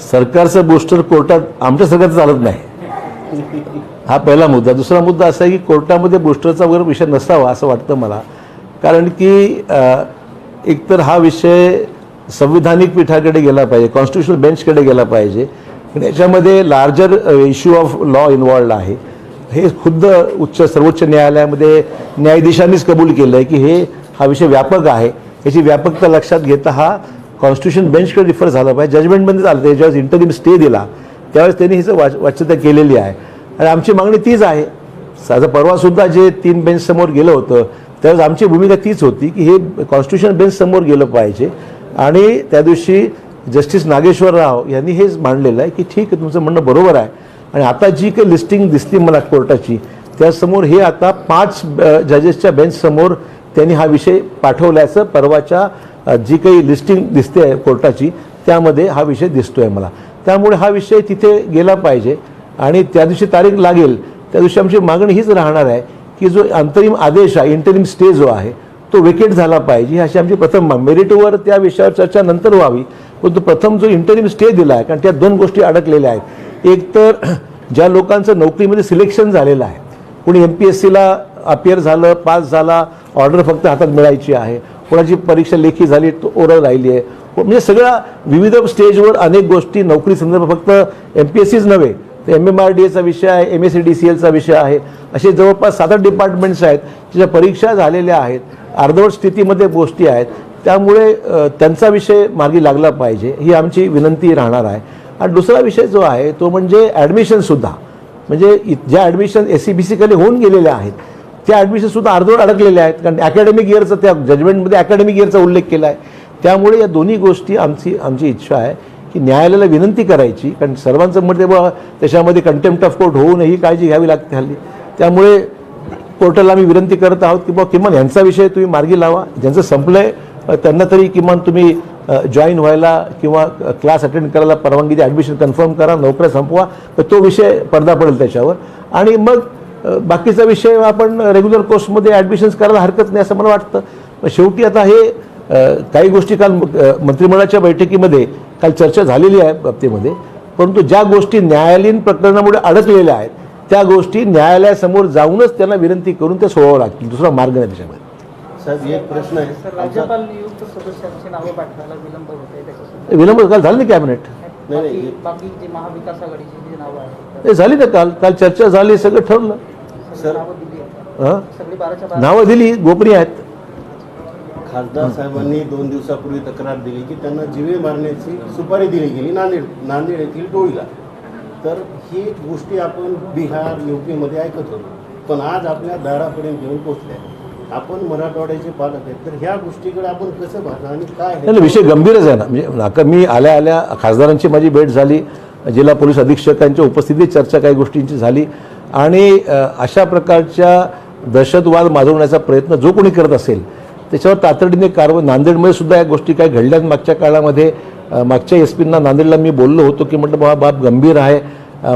सरकारचं बूस्टर कोर्टात आमच्या सरकारचं चालत नाही, हा पहिला मुद्दा. दुसरा मुद्दा असा आहे की कोर्टामध्ये बूस्टरचा वगैरे विषय नसावा असं वाटतं मला. कारण की एकतर हा विषय संविधानिक पीठाकडे गेला पाहिजे, कॉन्स्टिट्युशनल बेंचकडे गेला पाहिजे. पण याच्यामध्ये larger issue of law involved आहे. हे खुद्द सर्वोच्च न्यायालयामध्ये न्यायाधीशांनीच कबूल केलं आहे की हा विषय व्यापक आहे. याची व्यापकता लक्षात घेता हा कॉन्स्टिट्यूशन बेंचकडे रिफर झाला पाहिजे. जजमेंटमध्ये झालं, ज्यावेळेस इंटरिम स्टे दिला त्यावेळेस त्यांनी हिचं वाच्यता केलेली आहे. आणि आमची मागणी तीच आहे. साधं परवासुद्धा जे 3 बेंच समोर गेलं होतं त्यावेळेस आमची भूमिका तीच होती की हे कॉन्स्टिट्यूशन बेंच समोर गेलं पाहिजे. आणि त्या दिवशी जस्टिस नागेश्वर राव यांनी हेच मांडलेलं आहे की ठीक आहे, तुमचं म्हणणं बरोबर आहे. आणि आता जी काही लिस्टिंग दिसली मला कोर्टाची, त्यासमोर हे आता 5 जजेसच्या बेंचसमोर त्यांनी हा विषय पाठवल्याचं परवाच्या जी काही लिस्टिंग दिसते आहे कोर्टाची त्यामध्ये हा विषय दिसतो आहे मला. त्यामुळे हा विषय तिथे गेला पाहिजे. आणि त्या दिवशी तारीख लागेल त्या दिवशी आमची मागणी हीच राहणार आहे की जो अंतरिम आदेश आहे, इंटरिम स्टे जो आहे तो वेकेट झाला पाहिजे. अशी आमची प्रथम मागणी. मेरिटवर त्या विषयावर चर्चा नंतर व्हावी, परंतु प्रथम जो इंटरिम स्टे दिला आहे, कारण त्या 2 गोष्टी अडकलेल्या आहेत. एक तर ज्या लोकांचं नोकरीमध्ये सिलेक्शन झालेलं आहे, कोणी MPSCला अपियर झालं, पास झाला, ऑर्डर फक्त हातात मिळायची आहे, कोणाची परीक्षा लेखी झाली तो ओरल राहिली आहे, म्हणजे सगळ्या विविध स्टेजवर अनेक गोष्टी नोकरी संदर्भात फक्त MPSCच नव्हे तर MMRDAचा विषय आहे, MSCDCLचा विषय आहे. असे जवळपास 7-8 डिपार्टमेंट्स आहेत ज्याच्या परीक्षा झालेल्या आहेत, अर्धवट स्थितीमध्ये गोष्टी आहेत. त्यामुळे त्यांचा विषय मार्गी लागला पाहिजे ही आमची विनंती राहणार आहे. आणि दुसरा विषय जो आहे तो म्हणजे ॲडमिशनसुद्धा, म्हणजे ज्या ॲडमिशन SCBC खाली होऊन गेलेल्या आहेत त्या ॲडमिशनसुद्धा अर्धवट अडकलेल्या आहेत. कारण अकॅडमिक इयरचा त्या जजमेंटमध्ये अकॅडमिक इयरचा उल्लेख केला आहे. त्यामुळे या दोन्ही गोष्टी आमची इच्छा आहे की न्यायालयाला विनंती करायची, कारण सर्वांचं मत आहे त्याच्यामध्ये कंटेम्प्ट ऑफ कोर्ट होऊ नये ही काळजी घ्यावी लागते हल्ली. त्यामुळे कोर्टाला आम्ही विनंती करत आहोत की बाबा किमान यांचा विषय तुम्ही मार्गी लावा. ज्यांचं संपलं आहे त्यांना तरी किमान तुम्ही जॉईन व्हायला किंवा क्लास अटेंड करायला परवानगी द्या, ॲडमिशन कन्फर्म करा, नोकऱ्या संपवा, तर तो विषय पडदा पडेल त्याच्यावर. आणि मग बाकीचा विषय आपण रेग्युलर कोर्समध्ये ॲडमिशन्स करायला हरकत नाही असं मला वाटतं. शेवटी आता हे काही गोष्टी काल मंत्रिमंडळाच्या बैठकीमध्ये काल चर्चा झालेली आहे बाबतीमध्ये, परंतु ज्या गोष्टी न्यायालयीन प्रकरणामुळे अडकलेल्या आहेत त्या गोष्टी न्यायालयासमोर जाऊनच त्यांना विनंती करून त्या सोडवावं लागतील. दुसरा मार्ग नाही त्याच्यामध्ये. साहेब एक प्रश्न आहे. राज्यपाल नियुक्त सदस्यांची नावे पाठवायला विलंब होत आहे, त्याच्यासाठी विलंब काल झालं ना कॅबिनेट? बाकी जी महाविकास आघाडीची जी नावं आहेत ते झाली ना काल चर्चा झाली, सगळं ठरलं. नावं दिली आहेत. हां, सगळी 12च्या 12 नावं दिली, गोपनीय आहेत. खासदार साहेबांनी 2 दिवसापूर्वी तक्रार दिली की त्यांना जीवे मारण्याची सुपारी दिली गेली नांदेड येथील टोळीला. तर ही गोष्टी आपण बिहार UP मध्ये ऐकत होतो, पण आज आपल्या दारापर्यंत येऊन पोहोचल्या. आपण मराठवाड्याचे पालक आहेत, तर ह्या गोष्टीकडे आपण कसं पाहता आणि काय? नाही, विषय गंभीरच आहे ना. म्हणजे मी आल्या खासदारांची माझी भेट झाली, जिल्हा पोलीस अधीक्षकांच्या उपस्थितीत चर्चा काही गोष्टींची झाली. आणि अशा प्रकारच्या दहशतवाद माजवण्याचा प्रयत्न जो कोणी करत असेल त्याच्यावर तातडीने कारवाई. नांदेडमध्ये सुद्धा या गोष्टी काय घडल्यात मागच्या काळामध्ये. मागच्या SP नांदेडला मी बोललो होतो की म्हटलं बाब गंभीर आहे.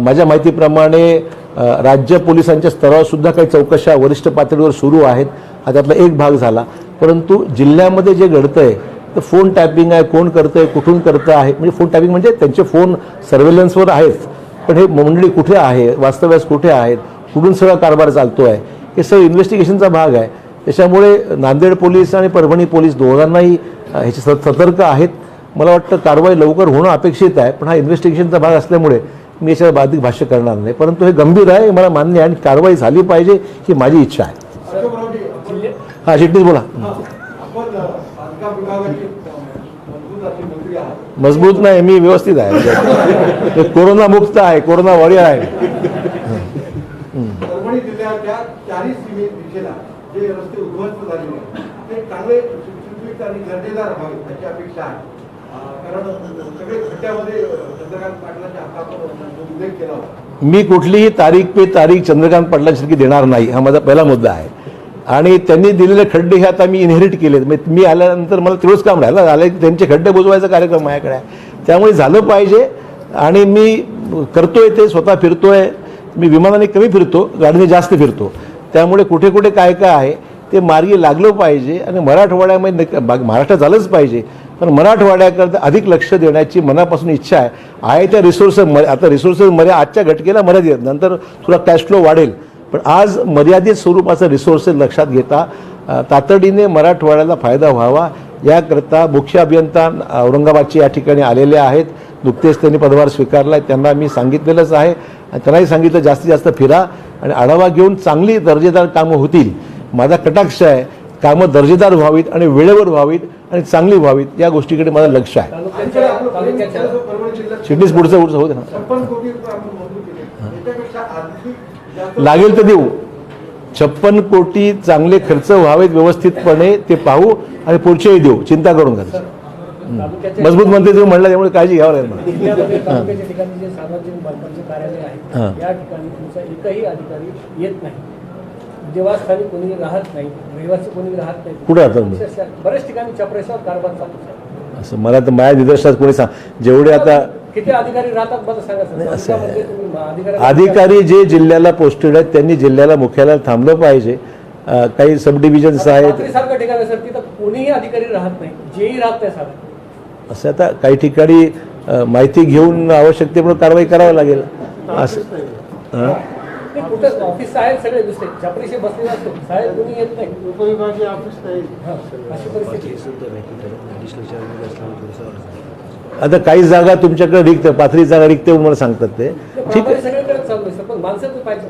माझ्या माहितीप्रमाणे राज्य पोलिसांच्या स्तरावर सुद्धा काही चौकशा वरिष्ठ पातळीवर सुरू आहेत. हा त्यातला एक भाग झाला. परंतु जिल्ह्यामध्ये जे घडतं आहे तर फोन टॅपिंग आहे, कोण करतं आहे, कुठून करतं आहे, म्हणजे फोन टॅपिंग म्हणजे त्यांचे फोन सर्व्हेलन्सवर आहेत, पण हे मंडळी कुठे आहे, वास्तव्यास कुठे आहेत, कुठून सगळा कारभार चालतो आहे, हे सगळं इन्व्हेस्टिगेशनचा भाग आहे. त्याच्यामुळे नांदेड पोलीस आणि परभणी पोलीस दोघांनाही ह्याचे सतर्क आहेत. मला वाटतं कारवाई लवकर होणं अपेक्षित आहे, पण हा इन्व्हेस्टिगेशनचा भाग असल्यामुळे मी याच्यावर अधिक भाष्य करणार नाही. परंतु हे गंभीर आहे, मला मान्य आहे आणि कारवाई झाली पाहिजे ही माझी इच्छा आहे. हां, चिटणीस बोला. मजबूत नाही, मी व्यवस्थित आहे, कोरोना मुक्त आहे, कोरोना वॉरियर आहे. परभणी जिल्ह्याच्या 4 दिशेला जे रस्ते उद्ध्वस्त झालेले आहेत ते चांगले सुशोभित आणि दर्जेदार व्हावे याची अपेक्षा आहे. कारण सगळे खड्ड्यामध्ये चंद्रकांत पाटलांच्या हातात उल्लेख केला होता. मी कुठलीही तारीख पे तारीख चंद्रकांत पाटलांसारखी देणार नाही, हा माझा पहिला मुद्दा आहे. आणि त्यांनी दिलेले खड्डे हे आता मी इनहेरिट केले. मी आल्यानंतर मला तेवढंच काम राहिलं, आले त्यांचे खड्डे बुजवायचा कार्यक्रम माझ्याकडे आहे. त्यामुळे झालं पाहिजे आणि मी करतोय ते, स्वतः फिरतोय. मी विमानाने कमी फिरतो, गाडीने जास्त फिरतो. त्यामुळे कुठे कुठे काय काय आहे ते मार्गी लागलं पाहिजे आणि मराठवाड्यामध्ये महाराष्ट्रात झालंच पाहिजे, पण मराठवाड्याकरता अधिक लक्ष देण्याची मनापासून इच्छा आहे. त्या रिसोर्सेस आता रिसोर्सेस आजच्या घटकेला मर्यादित आहेत, नंतर थोडा कॅश फ्लो वाढेल, पण आज मर्यादित स्वरूपाचा रिसोर्सेस लक्षात घेता तातडीने मराठवाड्याला फायदा व्हावा याकरता मुख्य अभियंता औरंगाबादचे या ठिकाणी आलेले आहेत. नुकतेच त्यांनी पदभार स्वीकारला आहे. त्यांना मी सांगितलेलंच आहे आणि त्यांनाही सांगितलं जास्तीत जास्त फिरा आणि आढावा घेऊन चांगली दर्जेदार कामं होतील. माझा कटाक्ष आहे कामं दर्जेदार व्हावीत आणि वेळेवर व्हावीत आणि चांगली व्हावीत या गोष्टीकडे माझं लक्ष आहे. चिटणीस पुढचं होतं ना, 56 कोटी रुपये आपण मंजूर केले. त्याच्यापेक्षा आर्थिक जास्त लागेल तर देऊ. 56 कोटी चांगले खर्च व्हावेत व्यवस्थितपणे ते पाहू आणि पुढचेही देऊ, चिंता करून घ्या. मजबूत मंत्री तुम्ही म्हणला त्यामुळे काळजी घ्यावं लागेल मला. जिल्ह्यामध्ये तालुक्याच्या ठिकाणी जे सार्वजनिक बांधकामाचे कार्यालय हां. आहे या ठिकाणी तुमचा एकही अधिकारी येत नाही, देवस्थानी कोणी राहत नाही, रहिवासी कोणी राहत नाही. कुठं राहतात तुम्ही? अक्षरशः बऱ्याच ठिकाणी चपरेश्वर कारभार चालू आहे. असं मला तर माझ्या निदर्शनात कोणी सांग जेवढे आता किती अधिकारी राहतात बरं सांगा सर. असं आहे. तालुक्यामध्ये तुम्ही अधिकारी जे जिल्ह्याला पोस्टेड आहेत त्यांनी जिल्ह्याला मुख्यालयात थांबलं पाहिजे. काही सब डिव्हिजन्स आहेत सारखं ठिकाण आहे सर, तिथं कोणीही अधिकारी राहत नाही, जेही राहत नाही सर. असं आता काही ठिकाणी माहिती घेऊन आवश्यकतेप्रमाणे कारवाई करावी लागेल असं. हां. ते कुठं ऑफिस साहेब सगळे दुसरे चपरीशी बसलेले असतो, साहेब कोणी येत नाही. उपविभागीय ऑफिस नाही. हां, अशी परिस्थिती आहे. आता काही जागा तुमच्याकडे रिक्त, पाथरी जागा रिक्त म्हणून मला सांगतात ते. ठीक आहे, सगळीकडे चालू आहे सर, पण माणसं तर पाहिजे,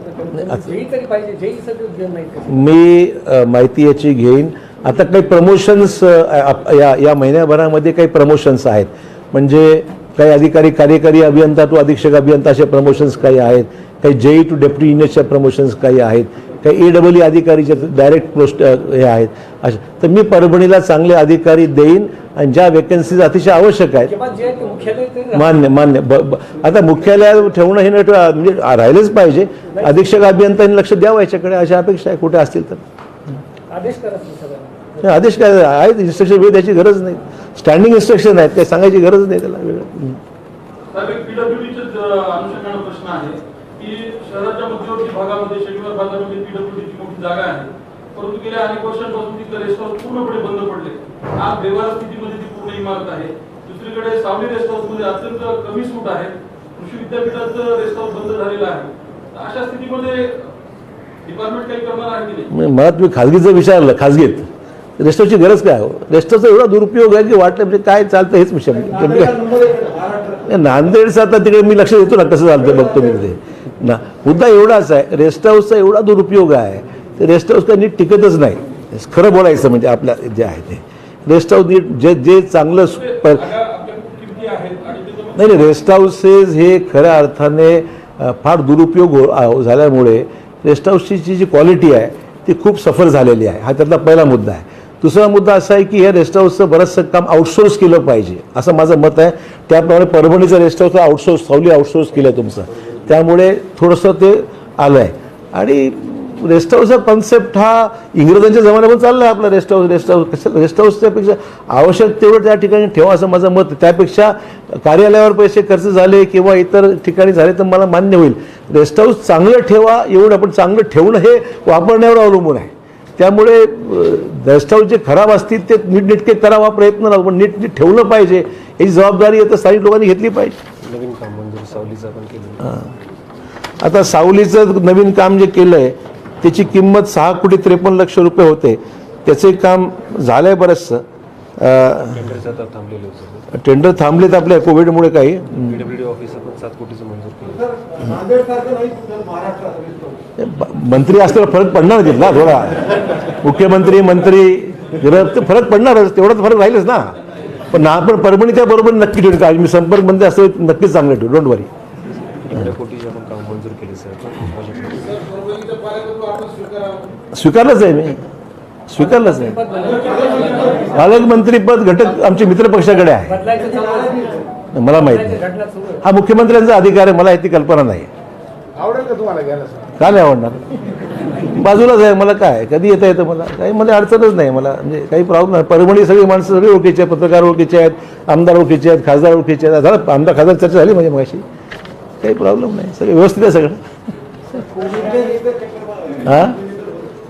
जेही तरी पाहिजे, जेही सगळं घेऊन नाही. मी माहिती याची घेईन. आता काही प्रमोशन्स या महिन्याभरामध्ये काही प्रमोशन्स आहेत, म्हणजे काही अधिकारी कार्यकारी अभियंता टू अधीक्षक अभियंता असे प्रमोशन्स काही आहेत, काही जेई टू डेप्युटी इंजिनियरच्या प्रमोशन्स काही आहेत, काही AEE अधिकारीचे डायरेक्ट पोस्ट हे आहेत असे. तर मी परभणीला चांगले अधिकारी देईन आणि ज्या वेकन्सीज अतिशय आवश्यक आहेत किंवा जे ते मुख्यालय तरी राहतं. मान्य मान्य आता मुख्यालयात ठेवणं हे म्हणजे राहिलेच पाहिजे. अधीक्षक अभियंत्यांनी लक्ष द्यावं याच्याकडे अशा अपेक्षा आहे कुठे असतील तर. आदेश करा सगळ्यांना. आदेश काय आहेत, इन्स्ट्रक्शन वेळ द्यायची गरज नाही. स्टँडिंग इन्स्ट्रक्शन आहेत, काही सांगायची गरज नाही त्याला वेगळं. साहेब, PWDचे अनुषंगाने प्रश्न आहे की शहराच्या मध्यवर्ती भागामध्ये शनिवार बाजारामध्ये PWDची मोठी जागा आहे, परंतु गेल्या अनेक वर्षांपासून तिथले रेस्ट हाऊस पूर्णपणे बंद पडले. आज बेवार स्थितीमध्ये ती पूर्ण इमारत आहे. दुसरीकडे सावली रेस्ट हाऊस मध्ये अत्यंत कमी सूट आहे. कृषी विद्यापीठाचं रेस्ट हाऊस बंद झालेलं आहे. अशा स्थितीमध्ये डिपार्टमेंट काही करणार आहे की नाही? मला तुम्ही खाजगीचं विचारलं, खाजगीत रेस्ट हाऊसची गरज काय हो? रेस्ट हाऊसचा एवढा दुरुपयोग आहे की वाटलं म्हणजे काय चालतं हेच विषय. नांदेडला नंबर 1 महाराष्ट्र. नांदेडचं आता तिकडे मी लक्ष देतो ना कसं चालतं बघतो मी तिथे ना. मुद्दा एवढाच आहे, रेस्ट हाऊसचा एवढा दुरुपयोग आहे, ते रेस्ट हाऊस काही नीट टिकतच नाही. खरं बोलायचं म्हणजे आपल्या जे आहे ते रेस्ट हाऊस नीट जे चांगलं नाही नाही, रेस्ट हाऊसेस हे खऱ्या अर्थाने फार दुरुपयोग झाल्यामुळे रेस्ट हाऊसची जी क्वालिटी आहे ती खूप सफर झालेली आहे. हा त्यातला पहिला मुद्दा आहे. दुसरा मुद्दा असा आहे की हे रेस्ट हाऊसचं बरंचसं काम आउटसोर्स केलं पाहिजे असं माझं मत आहे. त्याप्रमाणे परभणीचं रेस्ट हाऊसला आउटसोर्स सावली आउटसोर्स केलं तुमचं, त्यामुळे थोडंसं ते आलं आहे. आणि रेस्ट हाऊसचा कॉन्सेप्ट हा इंग्रजांच्या जमान्यापासून चालला आहे आपला. रेस्ट हाऊस रेस्ट हाऊसच्यापेक्षा आवश्यक तेवढं त्या ठिकाणी ठेवा असं माझं मत. त्यापेक्षा कार्यालयावर पैसे खर्च झाले किंवा इतर ठिकाणी झाले तर मला मान्य होईल. रेस्ट हाऊस चांगलं ठेवा एवढं, पण चांगलं ठेवणं हे वापरण्यावर अवलंबून आहे. त्यामुळे रेस्ट हाऊस जे खराब असतील ते नीटनेटके करावा प्रयत्न राहतो, पण नीट ठेवलं पाहिजे याची जबाबदारी आता स्थानिक लोकांनी घेतली पाहिजे. नवीन काम मंजूर सावलीचं पण केलं. आता सावलीचं नवीन काम जे केलं आहे त्याची किंमत 6 कोटी 53 लक्ष रुपये होते. त्याचे काम झालं आहे बरंचसं. टेंडर थांबलेत आपल्या कोविडमुळे काही. PWD ऑफिस पण 7 कोटीचं मंजूर केलं. तर नांदेडसारखं नाही तर महाराष्ट्रात रेस्ट हाऊस. मंत्री असल्यावर फरक पडणार तिथला थोडा. मुख्यमंत्री मंत्री ते फरक पडणारच, तेवढाच फरक राहीलच ना. पण आपण परभणीच्या बरोबर नक्की ठेवू का मी संपर्क मध्ये असतो नक्कीच चांगलं ठेवू. डोंट वरी. 1 कोटीचं पण काम मंजूर केले सर. परभणीचं पालकत्व आपण स्वीकारावं. स्वीकारलंच आहे मी, स्वीकारलंच आहे. पालकमंत्रीपद घटक आमच्या मित्रपक्षाकडे आहे, बदलायचं चालू आहे. मला माहित नाही. घटना सुरू आहे. हा मुख्यमंत्र्यांचा अधिकार आहे, मला याची कल्पना नाही. आवडेल का तुम्हाला घ्यायला सर? का नाही आवडणार? बाजूलाच आहे, मला काय कधी येता येतं, मला काही मध्ये अडचणच नाही, मला म्हणजे काही प्रॉब्लेम नाही. परभणी सगळी माणसं सगळी ओळखीचे आहेत, पत्रकार ओळखीचे आहेत, आमदार ओळखीचे आहेत, खासदार ओळखीचे आहेत. झालं आमदार खासदार चर्चा झाली म्हणजे मगाशी, काही प्रॉब्लेम नाही, सगळं व्यवस्थित आहे सगळं. हां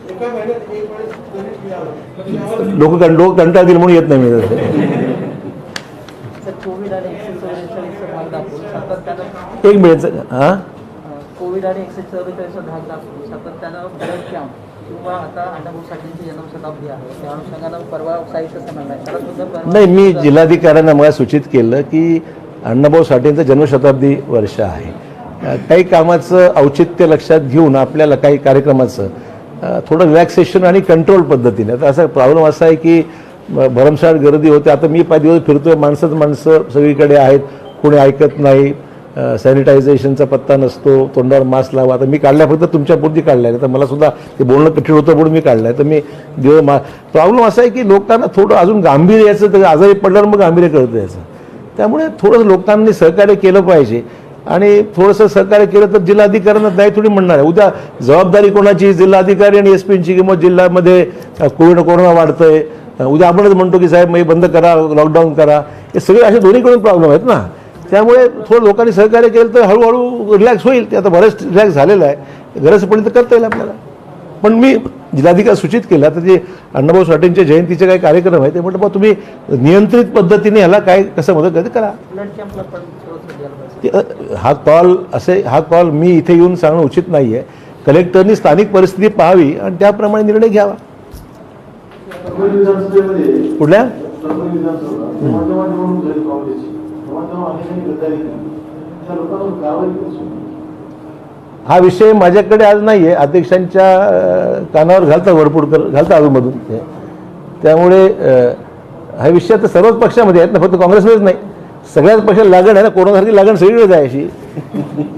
एका महिन्यात एक वेळेस जरी मिळालं लोक कंटाळतील म्हणून येत नाही मी तसं. सर, कोविड आणि 144चा भाग दाखवून सातत्यानं एक मिनिट. हां कोविड आणि 144चा भाग दाखवून सातत्यानं बरेच कॅम्प किंवा आता अण्णाभाऊ साठेंची जन्मशताब्दी आहे, त्या अनुषंगानं परवा साहित्य संमेलन आहे, त्याला सुद्धा परवा नाही, मी जिल्हाधिकाऱ्यांना मला सूचित केलं की अण्णाभाऊ साठेंचं जन्मशताब्दी वर्ष आहे, काही कामाचं औचित्य लक्षात घेऊन आपल्याला काही कार्यक्रमाचं थोडं रिलॅक्सेशन आणि कंट्रोल पद्धतीने. आता असा प्रॉब्लेम असा आहे की भरमसाठ गर्दी होते. आता मी 5 दिवस फिरतोय, माणसं सगळीकडे आहेत, कोणी ऐकत नाही, सॅनिटायझेशनचा पत्ता नसतो, तोंडावर मास्क लावा. आता मी काढल्या फक्त तुमच्यापुरती काढल्या आहे, तर मला सुद्धा ते बोलणं कठीण होतं म्हणून मी काढलं आहे. तर मी प्रॉब्लेम असा आहे की लोकांना थोडं अजून गांभीर्य याचं, तर आजारी पडल्यावर मग गांभीर्य कळतं याचं. त्यामुळे थोडंसं लोकांनी सहकार्य केलं पाहिजे आणि थोडंसं सहकार्य केलं तर जिल्हाधिकाऱ्यांना नाही थोडी म्हणणार आहे. उद्या जबाबदारी कोणाची, जिल्हाधिकारी आणि एसपींची, किंवा जिल्ह्यामध्ये कोरोना वाढतंय, उद्या आपणच म्हणतो की साहेब मग बंद करा, लॉकडाऊन करा. हे सगळे असे दोन्हीकडून प्रॉब्लेम आहेत ना. त्यामुळे थोडं लोकांनी सहकार्य केलं तर हळूहळू रिलॅक्स होईल. ते आता बरंच रिलॅक्स झालेलं आहे, गरज पडली तर करता येईल आपल्याला. पण मी जिल्हाधिकारी सूचित केलं, आता जे अण्णाभाऊ साठेंच्या जयंतीचे काही कार्यक्रम आहे ते म्हटलं बा तुम्ही नियंत्रित पद्धतीने ह्याला काय कसं मदत करते करा. ब्लड कॅम्पला पण सुरुवात द्यायला पाहिजे. हा कॉल मी इथे येऊन सांगणं उचित नाही आहे. कलेक्टरनी स्थानिक परिस्थिती पाहावी आणि त्याप्रमाणे निर्णय घ्यावा. परभणी विधानसभेमध्ये कुठल्या परभणी विधानसभा जेव्हा निवडणूक झाली काँग्रेसची, तेव्हा अनेकांनी गद्दारी केली, त्या लोकांवर कारवाई कशी? हा विषय माझ्याकडे आज नाही आहे. अध्यक्षांच्या कानावर घालता वरपुडकर घालता अजूनमधून. त्यामुळे हा विषय आता सर्वच पक्षामध्ये आहेत ना, फक्त काँग्रेसमध्येच नाही, सगळ्याच पक्षाला लागण आहे ना. कोरोनासारखी लागण सगळीकडे आहे अशी.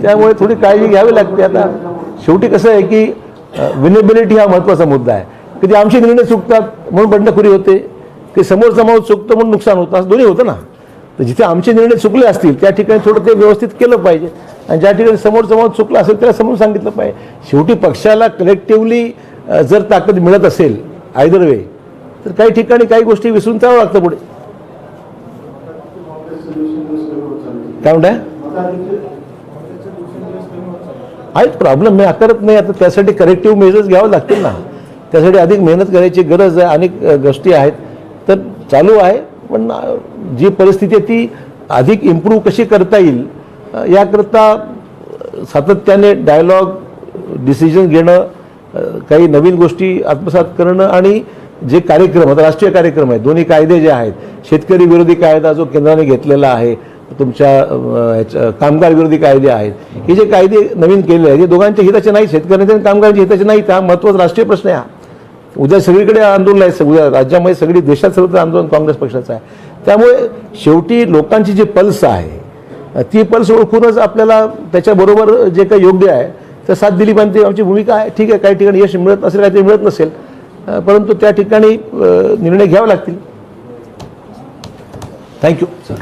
त्यामुळे थोडी काळजी घ्यावी लागते. आता शेवटी कसं आहे की विनेबिलिटी हा महत्त्वाचा मुद्दा आहे. कधी आमचे निर्णय चुकतात म्हणून बंडखोरी होते, ते समोरचा माणूस चुकतं म्हणून नुकसान होतं, असं दोन्ही होतं ना. तर जिथे आमचे निर्णय चुकले असतील त्या ठिकाणी थोडं ते व्यवस्थित केलं पाहिजे आणि ज्या ठिकाणी समोरचा माणूस चुकला असेल त्याला समोर सांगितलं पाहिजे. शेवटी पक्षाला कलेक्टिव्हली जर ताकद मिळत असेल आयदर वे, तर काही ठिकाणी काही गोष्टी विसरून जावं लागतं पुढे. काय म्हणताय? आहेत प्रॉब्लेम मी आकारत नाही. आता त्यासाठी करेक्टिव्ह मेजर्स घ्यावे लागतील ना, त्यासाठी अधिक मेहनत करायची गरज आहे. अनेक गोष्टी आहेत तर चालू आहे. पण जी परिस्थिती आहे ती अधिक इम्प्रूव्ह कशी करता येईल याकरता सातत्याने डायलॉग, डिसिजन घेणं, काही नवीन गोष्टी आत्मसात करणं आणि जे कार्यक्रम आता राष्ट्रीय कार्यक्रम आहेत, दोन्ही कायदे जे आहेत, शेतकरी विरोधी कायदा जो केंद्राने घेतलेला आहे, तुमच्या कामगार विरोधी कायदे आहेत, हे जे कायदे नवीन केले आहेत हे दोघांच्या हिताचे नाही, शेतकऱ्यांच्या आणि कामगारांच्या हिताचे नाहीत. हा महत्त्वाचा राष्ट्रीय प्रश्न आहे. हा उद्या सगळीकडे आंदोलन आहे, उद्या राज्यामध्ये सगळी देशात सर्वत्र आंदोलन काँग्रेस पक्षाचं आहे. त्यामुळे शेवटी लोकांची जी पल्स आहे ती पल्स ओळखूनच आपल्याला त्याच्याबरोबर जे काही योग्य आहे तर साथ दिली पाहिजे, आमची भूमिका आहे. ठीक आहे, काही ठिकाणी यश मिळत असेल, काहीतरी मिळत नसेल, परंतु त्या ठिकाणी निर्णय घ्यावे लागतील. Thank you sir.